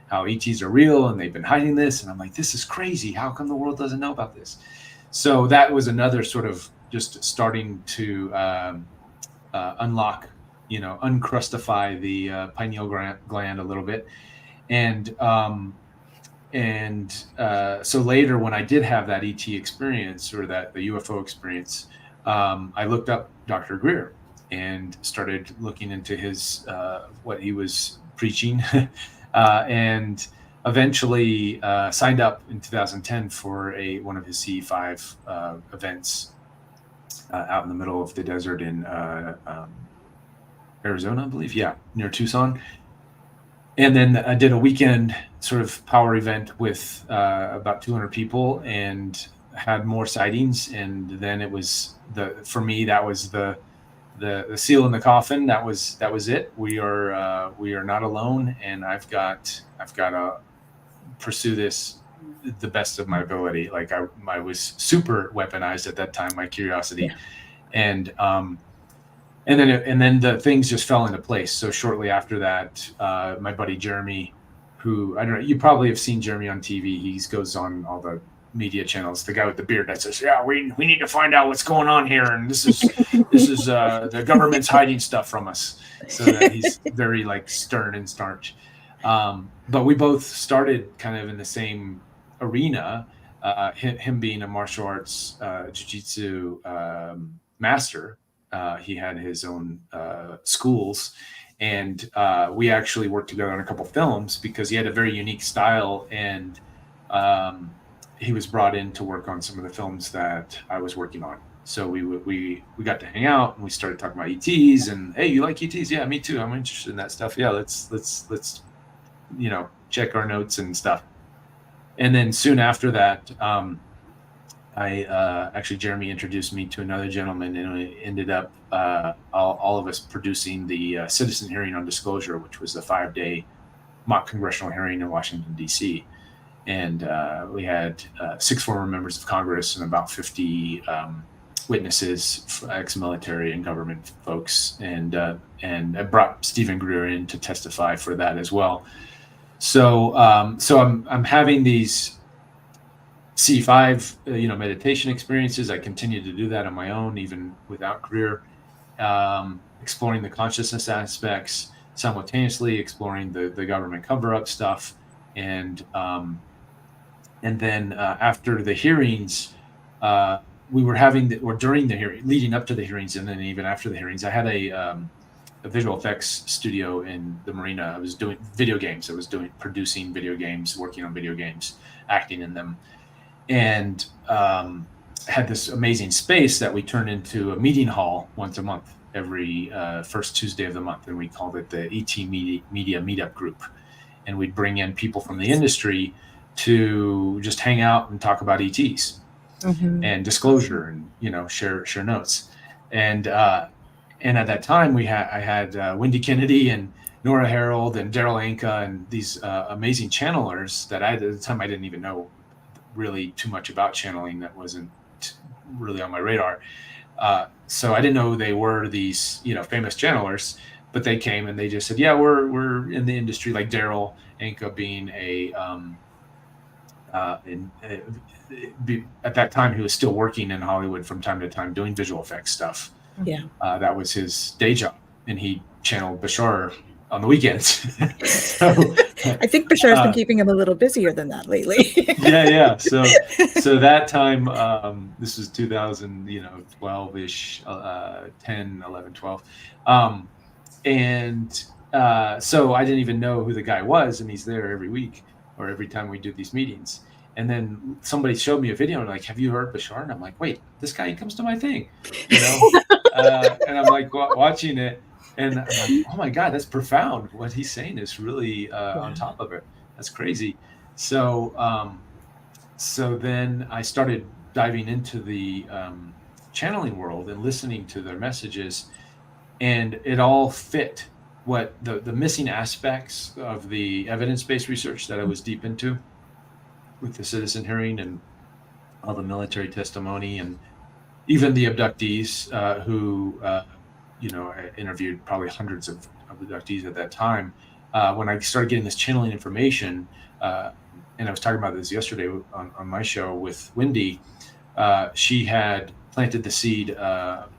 how ETs are real, and they've been hiding this. And I'm like, this is crazy. How come the world doesn't know about this? So that was another sort of just starting to unlock, uncrustify the pineal gland a little bit. And so later, when I did have that ET experience, or the UFO experience, I looked up Dr. Greer and started looking into his what he was preaching, and eventually signed up in 2010 for one of his CE5 events out in the middle of the desert in Arizona, I believe. Yeah, near Tucson. And then I did a weekend sort of power event with about 200 people, and had more sightings. And then it was for me, that was the seal in the coffin. That was it. We are not alone, and I've got to pursue this the best of my ability. Like I was super weaponized at that time, my curiosity. Yeah. And then the things just fell into place. So shortly after that, my buddy Jeremy, who, I don't know, you probably have seen Jeremy on TV. He goes on all the media channels. The guy with the beard that says, "Yeah, we need to find out what's going on here, and this is the government's hiding stuff from us." So that he's very like stern and starch. But we both started kind of in the same arena. Him being a martial arts jiu-jitsu master. He had his own schools, and we actually worked together on a couple films because he had a very unique style, and he was brought in to work on some of the films that I was working on. So we got to hang out, and we started talking about ETs, and hey, you like ETs? Yeah, me too. I'm interested in that stuff. Yeah, let's check our notes and stuff. And then soon after that, actually Jeremy introduced me to another gentleman, and it ended up all of us producing the citizen hearing on disclosure, which was the 5-day mock congressional hearing in Washington, D.C. And we had 6 former members of Congress and about 50 witnesses, ex-military and government folks, and I brought Stephen Greer in to testify for that as well. So I'm having these C5 meditation experiences. I continue to do that on my own, even without Greer, exploring the consciousness aspects, simultaneously exploring the government cover-up stuff, and then after the hearings, we were having or during the hearing, leading up to the hearings, and then even after the hearings, I had a visual effects studio in the marina. I was doing video games. I was producing video games, working on video games, acting in them. And had this amazing space that we turned into a meeting hall once a month, every first Tuesday of the month, and we called it the ET Media Meetup Group. And we'd bring in people from the industry to just hang out and talk about ETs and disclosure, and share notes. And at that time, I had Wendy Kennedy and Nora Harold and Daryl Anka and these amazing channelers that at the time I didn't even know really too much about channeling. That wasn't really on my radar. So I didn't know they were these famous channelers, but they came and they just said, yeah, we're in the industry, like Daryl Anka being at that time he was still working in Hollywood from time to time doing visual effects stuff. Yeah. That was his day job, and he channeled Bashar on the weekends. So I think Bashar's been keeping him a little busier than that lately. yeah. So that time, this was 2012-ish, 10, 11, 12. So I didn't even know who the guy was, and he's there every week or every time we do these meetings. And then somebody showed me a video and like, have you heard Bashar? And I'm like, wait, this guy comes to my thing, and I'm like watching it, and I'm like, oh my God, that's profound. What he's saying is really on top of it. That's crazy. So then I started diving into the channeling world and listening to their messages, and it all fit what the missing aspects of the evidence-based research that I was deep into with the citizen hearing and all the military testimony, and even the abductees who I interviewed probably hundreds of abductees at that time. When I started getting this channeling information, and I was talking about this yesterday on my show with Wendy, she had planted the seed. The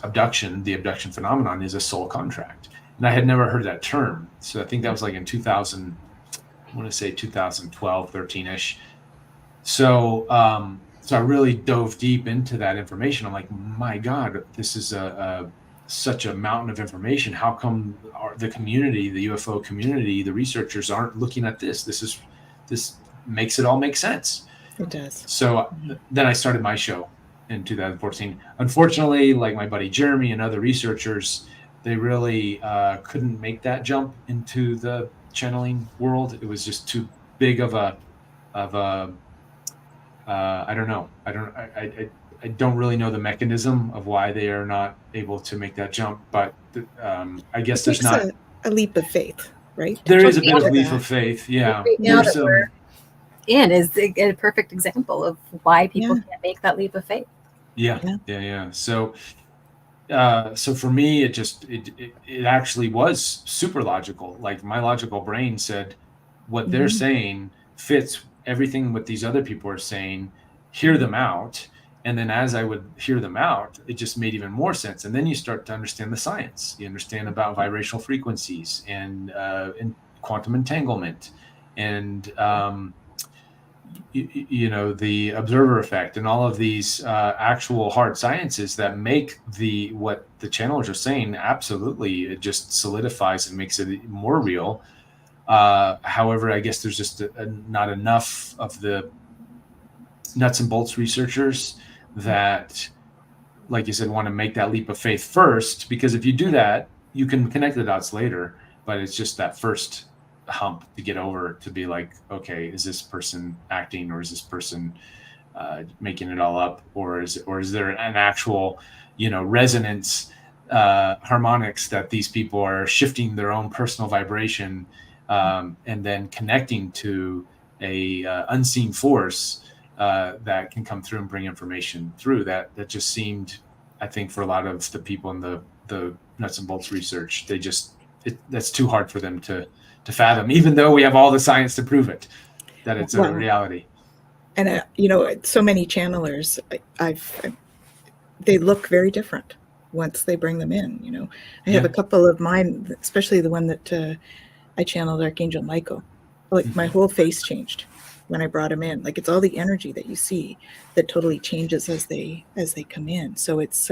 abduction phenomenon is a soul contract, and I had never heard that term. So I think that was like in 2000. I want to say 2012, 13-ish. So I really dove deep into that information. I'm like, my God, this is such a mountain of information. How come the community, the UFO community, the researchers aren't looking at this? This makes it all make sense. It does. So then I started my show in 2014. Unfortunately, like my buddy Jeremy and other researchers, they really couldn't make that jump into the channeling world. It was just too big of a I don't know. I don't really know the mechanism of why they are not able to make that jump, but I guess there's not a leap of faith, right? There is a bit of leap of faith. Yeah. Right now that we're in is a perfect example of why people can't make that leap of faith. Yeah. So for me, it actually was super logical. Like my logical brain said, what they're saying fits everything what these other people are saying. Hear them out, and then as I would hear them out, it just made even more sense. And then you start to understand the science. You understand about vibrational frequencies and quantum entanglement, and the observer effect, and all of these actual hard sciences that make what the channelers are saying absolutely, it just solidifies and makes it more real. However, I guess there's just not enough of the nuts and bolts researchers that, like you said, want to make that leap of faith first, because if you do that, you can connect the dots later, but it's just that first hump to get over, to be like, okay, is this person acting, or is this person making it all up, or is there an actual resonance harmonics that these people are shifting their own personal vibration and then connecting to a unseen force that can come through and bring information through. That just seemed, I think, for a lot of the people in the nuts and bolts research, that's too hard for them to fathom, even though we have all the science to prove it, that it's a reality. And so many channelers, they look very different once they bring them in. I have a couple of mine, especially the one that I channeled, Archangel Michael. Like my whole face changed when I brought him in. Like it's all the energy that you see that totally changes as they come in. So it's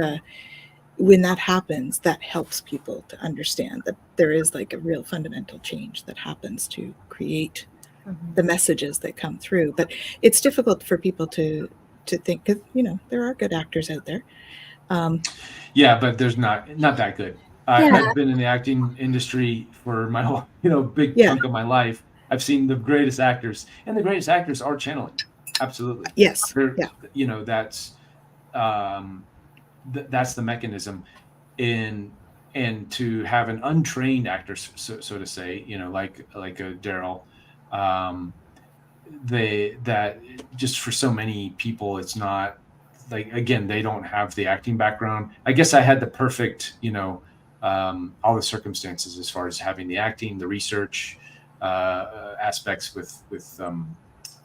when that happens, that helps people to understand that there is like a real fundamental change that happens to create the messages that come through. But it's difficult for people to to think, because there are good actors out there. Yeah, but there's not that good. Yeah. I've been in the acting industry for my whole, big Yeah. chunk of my life. I've seen the greatest actors, and the greatest actors are channeling. Absolutely. Yes. They're, Yeah. that's the mechanism and to have an untrained actor, so to say, like a Daryl, that just for so many people, it's not like, again, they don't have the acting background. I guess I had the perfect, all the circumstances as far as having the acting, the research aspects with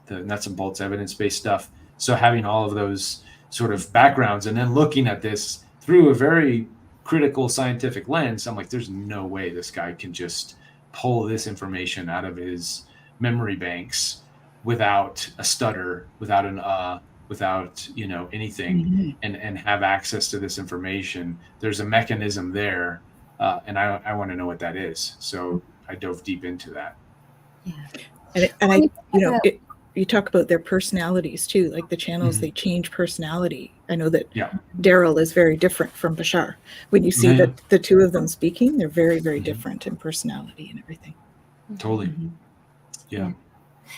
the nuts and bolts evidence-based stuff. So having all of those sort of backgrounds and then looking at this through a very critical scientific lens, I'm like, there's no way this guy can just pull this information out of his memory banks without a stutter, without without anything, and have access to this information. There's a mechanism there, and I want to know what that is. So I dove deep into that. Yeah. And you talk about their personalities too, like the channels, they change personality. I know that Daryl is very different from Bashar. When you see the two of them speaking, they're very, very different in personality and everything. Totally. Yeah.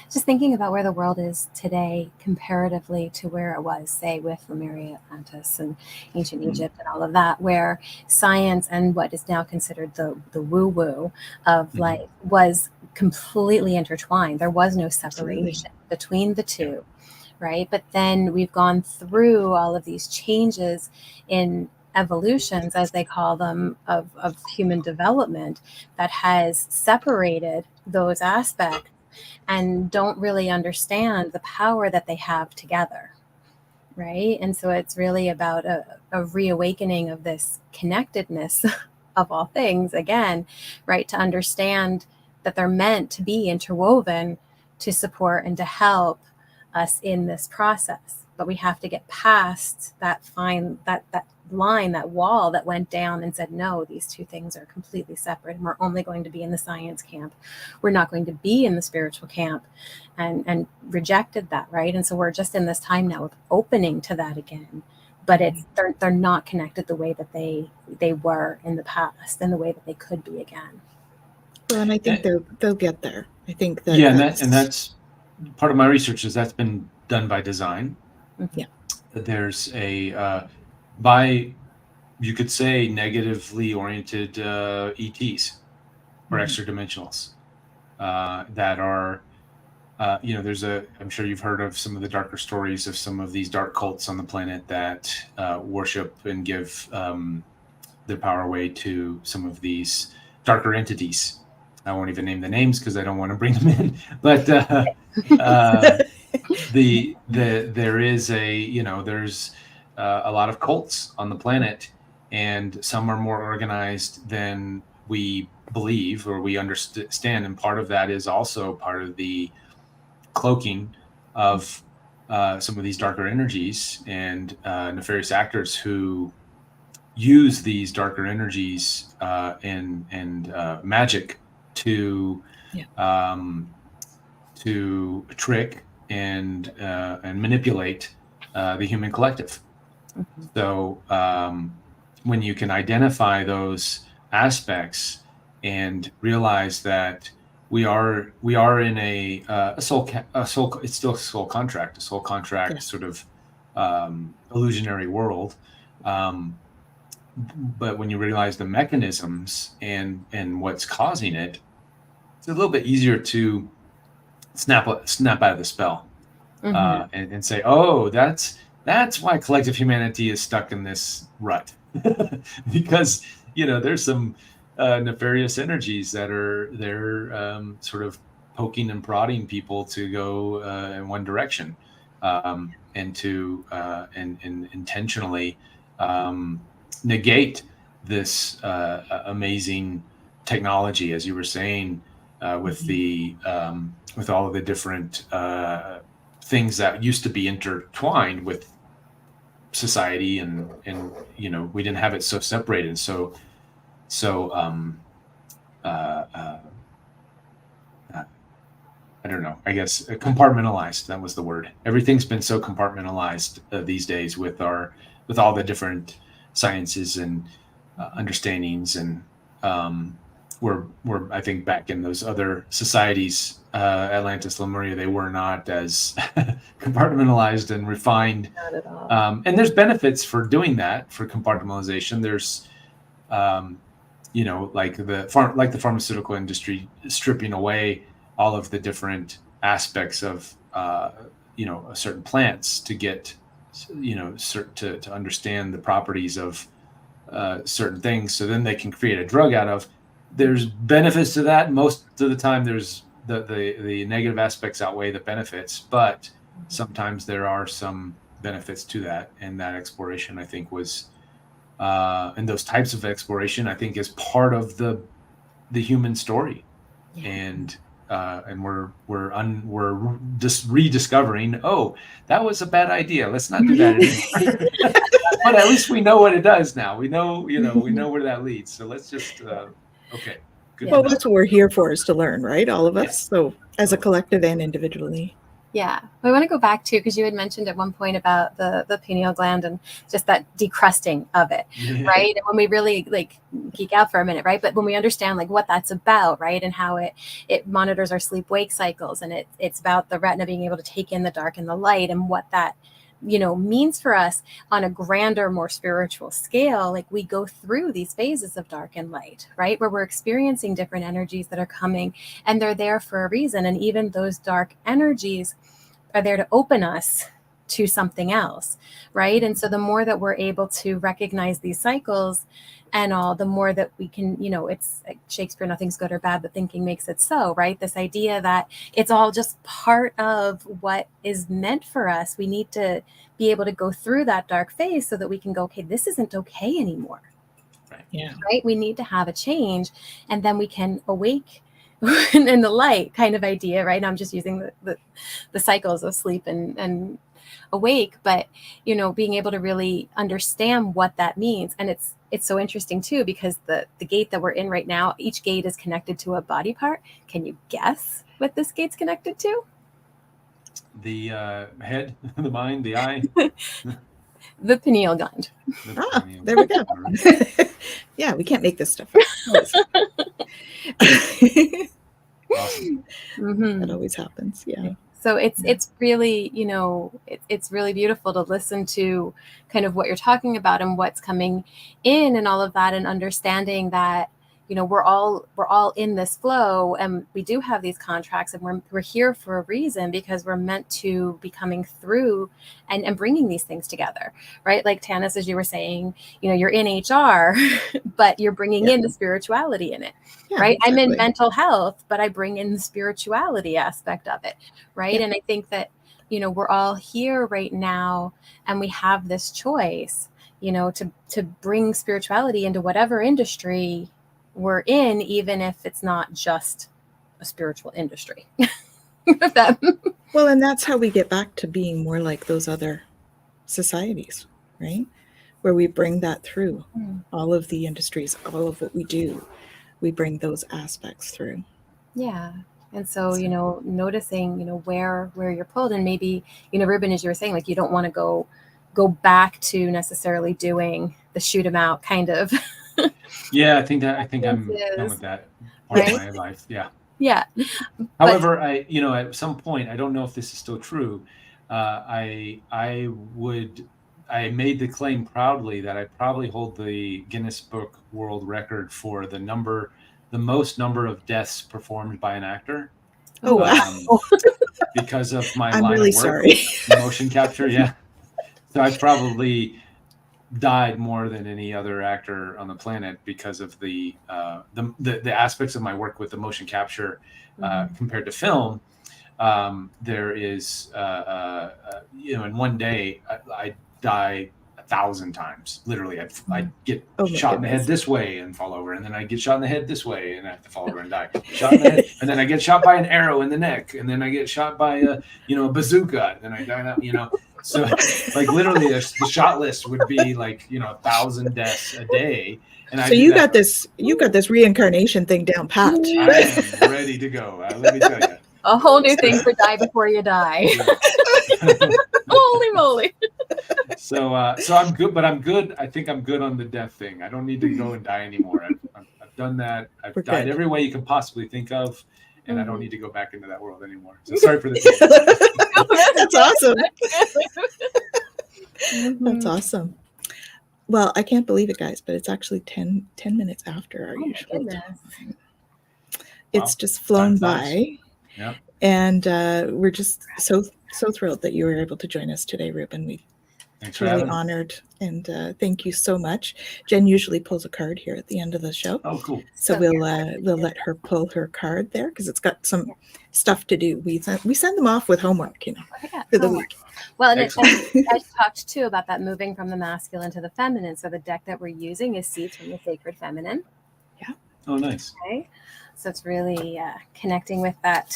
Just thinking about where the world is today comparatively to where it was, say, with Lemuria, Atlantis, and ancient Egypt and all of that, where science and what is now considered the woo-woo of life was completely intertwined. There was no separation between the two, right? But then we've gone through all of these changes in evolutions, as they call them, of human development that has separated those aspects and don't really understand the power that they have together, right? And so it's really about a reawakening of this connectedness of all things, again, right? To understand that they're meant to be interwoven to support and to help us in this process. But we have to get past that that line, that wall that went down and said, no, these two things are completely separate, and we're only going to be in the science camp. We're not going to be in the spiritual camp, and rejected that, right? And so we're just in this time now of opening to that again. But they're not connected the way that they were in the past and the way that they could be again. Well, and I think they'll get there. I think that that's part of my research is that's been done by design. Yeah. There's by, you could say, negatively oriented ETs or extra dimensionals that are, I'm sure you've heard of some of the darker stories of some of these dark cults on the planet that worship and give their power away to some of these darker entities. I won't even name the names because I don't want to bring them in, but there is there's a lot of cults on the planet, and some are more organized than we believe or we understand. And part of that is also part of the cloaking of some of these darker energies and nefarious actors who use these darker energies and magic to trick and manipulate the human collective. So when you can identify those aspects and realize that we are in a soul it's still a soul contract sort of illusionary world, but when you realize the mechanisms and what's causing it, it's a little bit easier to snap out of the spell and say, oh, that's why collective humanity is stuck in this rut. Because there's some nefarious energies that they're sort of poking and prodding people to go in one direction, and to and intentionally negate this amazing technology, as you were saying, with the with all of the different things that used to be intertwined with society, and we didn't have it so separated. So I don't know, I guess compartmentalized. That was the word. Everything's been so compartmentalized these days with all the different sciences and understandings, and we're I think back in those other societies, Atlantis, Lemuria, they were not as compartmentalized and refined. Not at all. And there's benefits for doing that, for compartmentalization. There's like the pharmaceutical industry stripping away all of the different aspects of certain plants to get to understand the properties of certain things, so then they can create a drug out of. There's benefits to that. Most of the time there's the negative aspects outweigh the benefits, but sometimes there are some benefits to that, and that exploration, I think, was and those types of exploration, I think, is part of the human story. Yeah. And we're just rediscovering, oh, that was a bad idea, let's not do that anymore. But at least we know what it does now. We know we know where that leads, so let's just okay, good. Well, that's what we're here for, is to learn, right? All of us. Yes. So as a collective and individually. Yeah, I want to go back to, because you had mentioned at one point about the pineal gland and just that decrusting of it, right? And when we really geek out for a minute, right? But when we understand what that's about, right, and how it monitors our sleep-wake cycles, and it's about the retina being able to take in the dark and the light, and what that means for us on a grander, more spiritual scale. We go through these phases of dark and light, right, where we're experiencing different energies that are coming, and they're there for a reason. And even those dark energies are there to open us to something else, right? And so the more that we're able to recognize these cycles and all, the more that we can, it's like Shakespeare, nothing's good or bad, but thinking makes it so, right? This idea that it's all just part of what is meant for us. We need to be able to go through that dark phase so that we can go, okay, this isn't okay anymore. Right. Yeah. Right? We need to have a change, and then we can awake in the light kind of idea, right? I'm just using the cycles of sleep and awake, but being able to really understand what that means. And it's so interesting too, because the gate that we're in right now, each gate is connected to a body part. Can you guess what this gate's connected to? The head, the mind, the eye. The pineal gland. There we go. Yeah, we can't make this stuff up. Awesome. Mm-hmm. That always happens. Yeah. So it's really, it's really beautiful to listen to kind of what you're talking about and what's coming in and all of that, and understanding that, we're all in this flow, and we do have these contracts, and we're here for a reason, because we're meant to be coming through and bringing these things together, right? Like Tanis, as you were saying, you're in HR, but you're bringing in the spirituality in it, right? Exactly. I'm in mental health, but I bring in the spirituality aspect of it, right? Yeah. And I think that, we're all here right now, and we have this choice, to bring spirituality into whatever industry we're in, even if it's not just a spiritual industry. Well, and that's how we get back to being more like those other societies, right? Where we bring that through all of the industries, all of what we do, we bring those aspects through. Yeah. And so, noticing, where you're pulled, and maybe, Reuben, as you were saying, you don't want to go back to necessarily doing the shoot 'em out kind of. Yeah, I think I'm done with that part of my life. Yeah. Yeah. However, at some point, I don't know if this is still true. I made the claim proudly that I probably hold the Guinness Book World Record for the most number of deaths performed by an actor. Oh, wow. Because of my I'm line really of work, sorry. motion capture. Yeah. So I probably died more than any other actor on the planet because of the aspects of my work with the motion capture compared to film. There is, in one day, I die 1,000 times. Literally, I get shot in the head this way and fall over, and then I get shot in the head this way and I have to fall over and die. Shot in the head, and then I get shot by an arrow in the neck, and then I get shot by a bazooka, and then I die out. So literally the shot list would be 1,000 deaths a day. And so you got this reincarnation thing down pat. I am ready to go. Let me tell you. A whole new thing for Die Before You Die. Holy moly. So I'm good, but I'm good. I think I'm good on the death thing. I don't need to go and die anymore. I've done that. I've We're died good. every way you can possibly think of, and I don't Mhm. need to go back into that world anymore. So sorry for the That's awesome. Mhm. That's awesome. Well, I can't believe it, guys, but it's actually 10 minutes after our Oh my usual goodness. time. It's Wow. just flown Time flies. by. Yeah. And we're just so thrilled that you were able to join us today, Reuben. We Thanks for truly having me. honored, and thank you so much. Jen usually pulls a card here at the end of the show, Oh, cool. so we'll let her pull her card there because it's got some stuff to do. We send them off with homework, you know, Yeah, for the homework. week. Well, and Excellent. I talked too about that moving from the masculine to the feminine. So the deck that we're using is Seeds from the Sacred Feminine. Oh, nice. Okay, so it's really connecting with that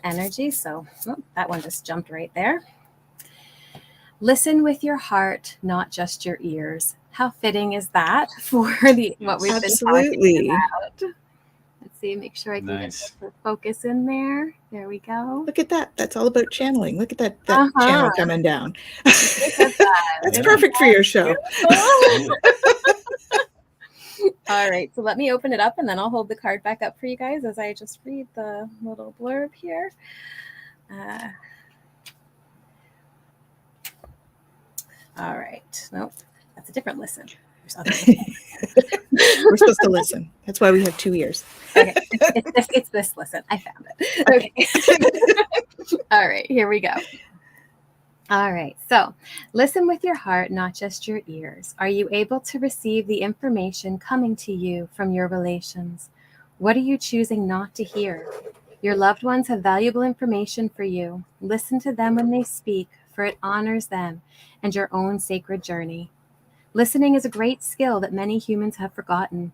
energy. So that one just jumped right there. Listen with your heart, not just your ears. How fitting is that for what we've been talking Absolutely. about? Let's see, make sure I can Nice. get the focus in there. There we go. Look at that. That's all about channeling. Look at that channel coming down. Look at that. That's Yeah. perfect for your show. All right, so let me open it up and then I'll hold the card back up for you guys as I just read the little blurb here. All right. Nope, that's a different listen. There's other We're supposed to listen. That's why we have 2 ears. Okay, it's this listen. I found it. Okay. All right, here we go. All right, so listen with your heart, not just your ears. Are you able to receive the information coming to you from your relations? What are you choosing not to hear? Your loved ones have valuable information for you. Listen to them when they speak, for it honors them and your own sacred journey. Listening is a great skill that many humans have forgotten.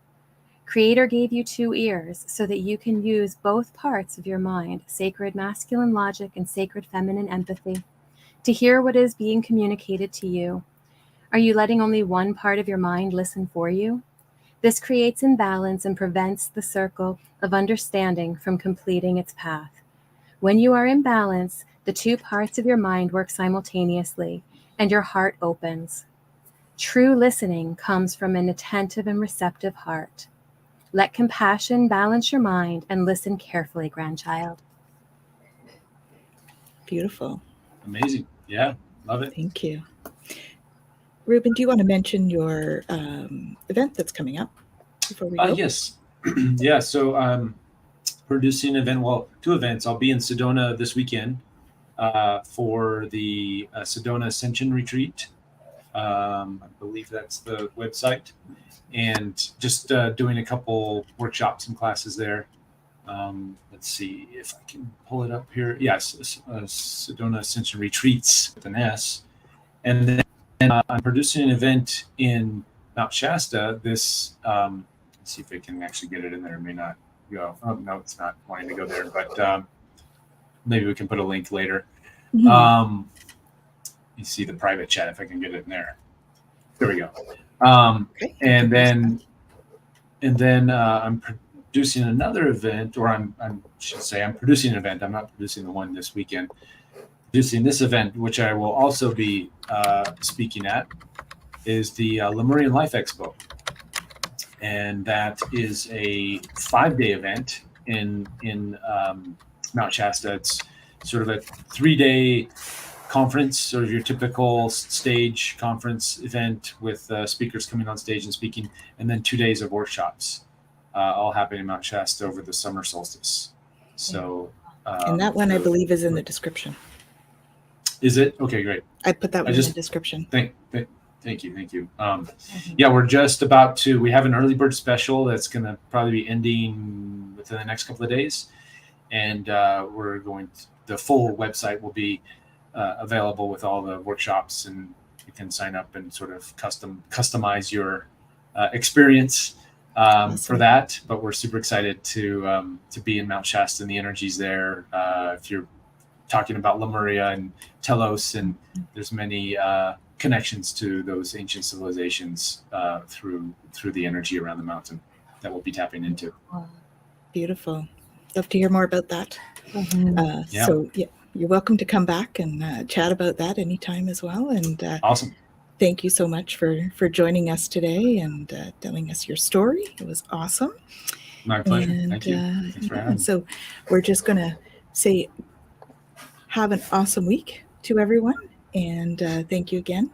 Creator gave you 2 ears so that you can use both parts of your mind, sacred masculine logic and sacred feminine empathy, to hear what is being communicated to you. Are you letting only one part of your mind listen for you? This creates imbalance and prevents the circle of understanding from completing its path. When you are in balance, the 2 parts of your mind work simultaneously, and your heart opens. True listening comes from an attentive and receptive heart. Let compassion balance your mind and listen carefully, grandchild. Beautiful. Amazing. Yeah. Love it. Thank you. Reuben, do you want to mention your event that's coming up before we go? Yes. Yeah. So I'm producing an event. Well, 2 events. I'll be in Sedona this weekend for the Sedona Ascension Retreat. I believe that's the website. And just doing a couple workshops and classes there. Let's see if I can pull it up here. Yes, Sedona Ascension Retreats with an S. And then I'm producing an event in Mount Shasta. This, let's see if I can actually get it in there. It may not go. Oh, no, it's not wanting to go there. But maybe we can put a link later. Mhm. You see the private chat if I can get it in there. There we go. Okay. And then I'm producing another event, or I'm producing an event. I'm not producing the one this weekend. Producing this event, which I will also be speaking at, is the Lemurian Life Expo, and that is a 5-day event in Mount Shasta. It's sort of a 3-day conference, sort of your typical stage conference event with speakers coming on stage and speaking, and then 2 days of workshops, all happening in Mount Shasta over the summer solstice. So, And that one, I believe, is in the description. Is it? Okay, great. I put that one in the description. Thank you. Yeah, we're just about to. We have an early bird special that's going to probably be ending within the next couple of days, and we're going. The full website will be available with all the workshops, and you can sign up and sort of customize your experience for that. But we're super excited to be in Mount Shasta and the energies there. If you're talking about Lemuria and Telos, and there's many connections to those ancient civilizations through the energy around the mountain that we'll be tapping into. Beautiful. Love to hear more about that. Yeah. So yeah, you're welcome to come back and chat about that anytime as well. And Awesome. thank you so much for joining us today and telling us your story. It was awesome. My pleasure. And, Thank you. Thanks for having me. so we're just going to say have an awesome week to everyone. And thank you again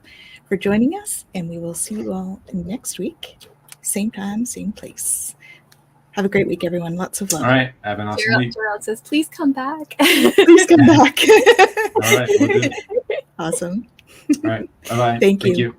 for joining us. And we will see you all next week. Same time, same place. Have a great week, everyone. Lots of love. All right. Have an awesome week. Gerald says, please come back. Please come back. All right. We'll do. Awesome. All right. Bye-bye. Thank you.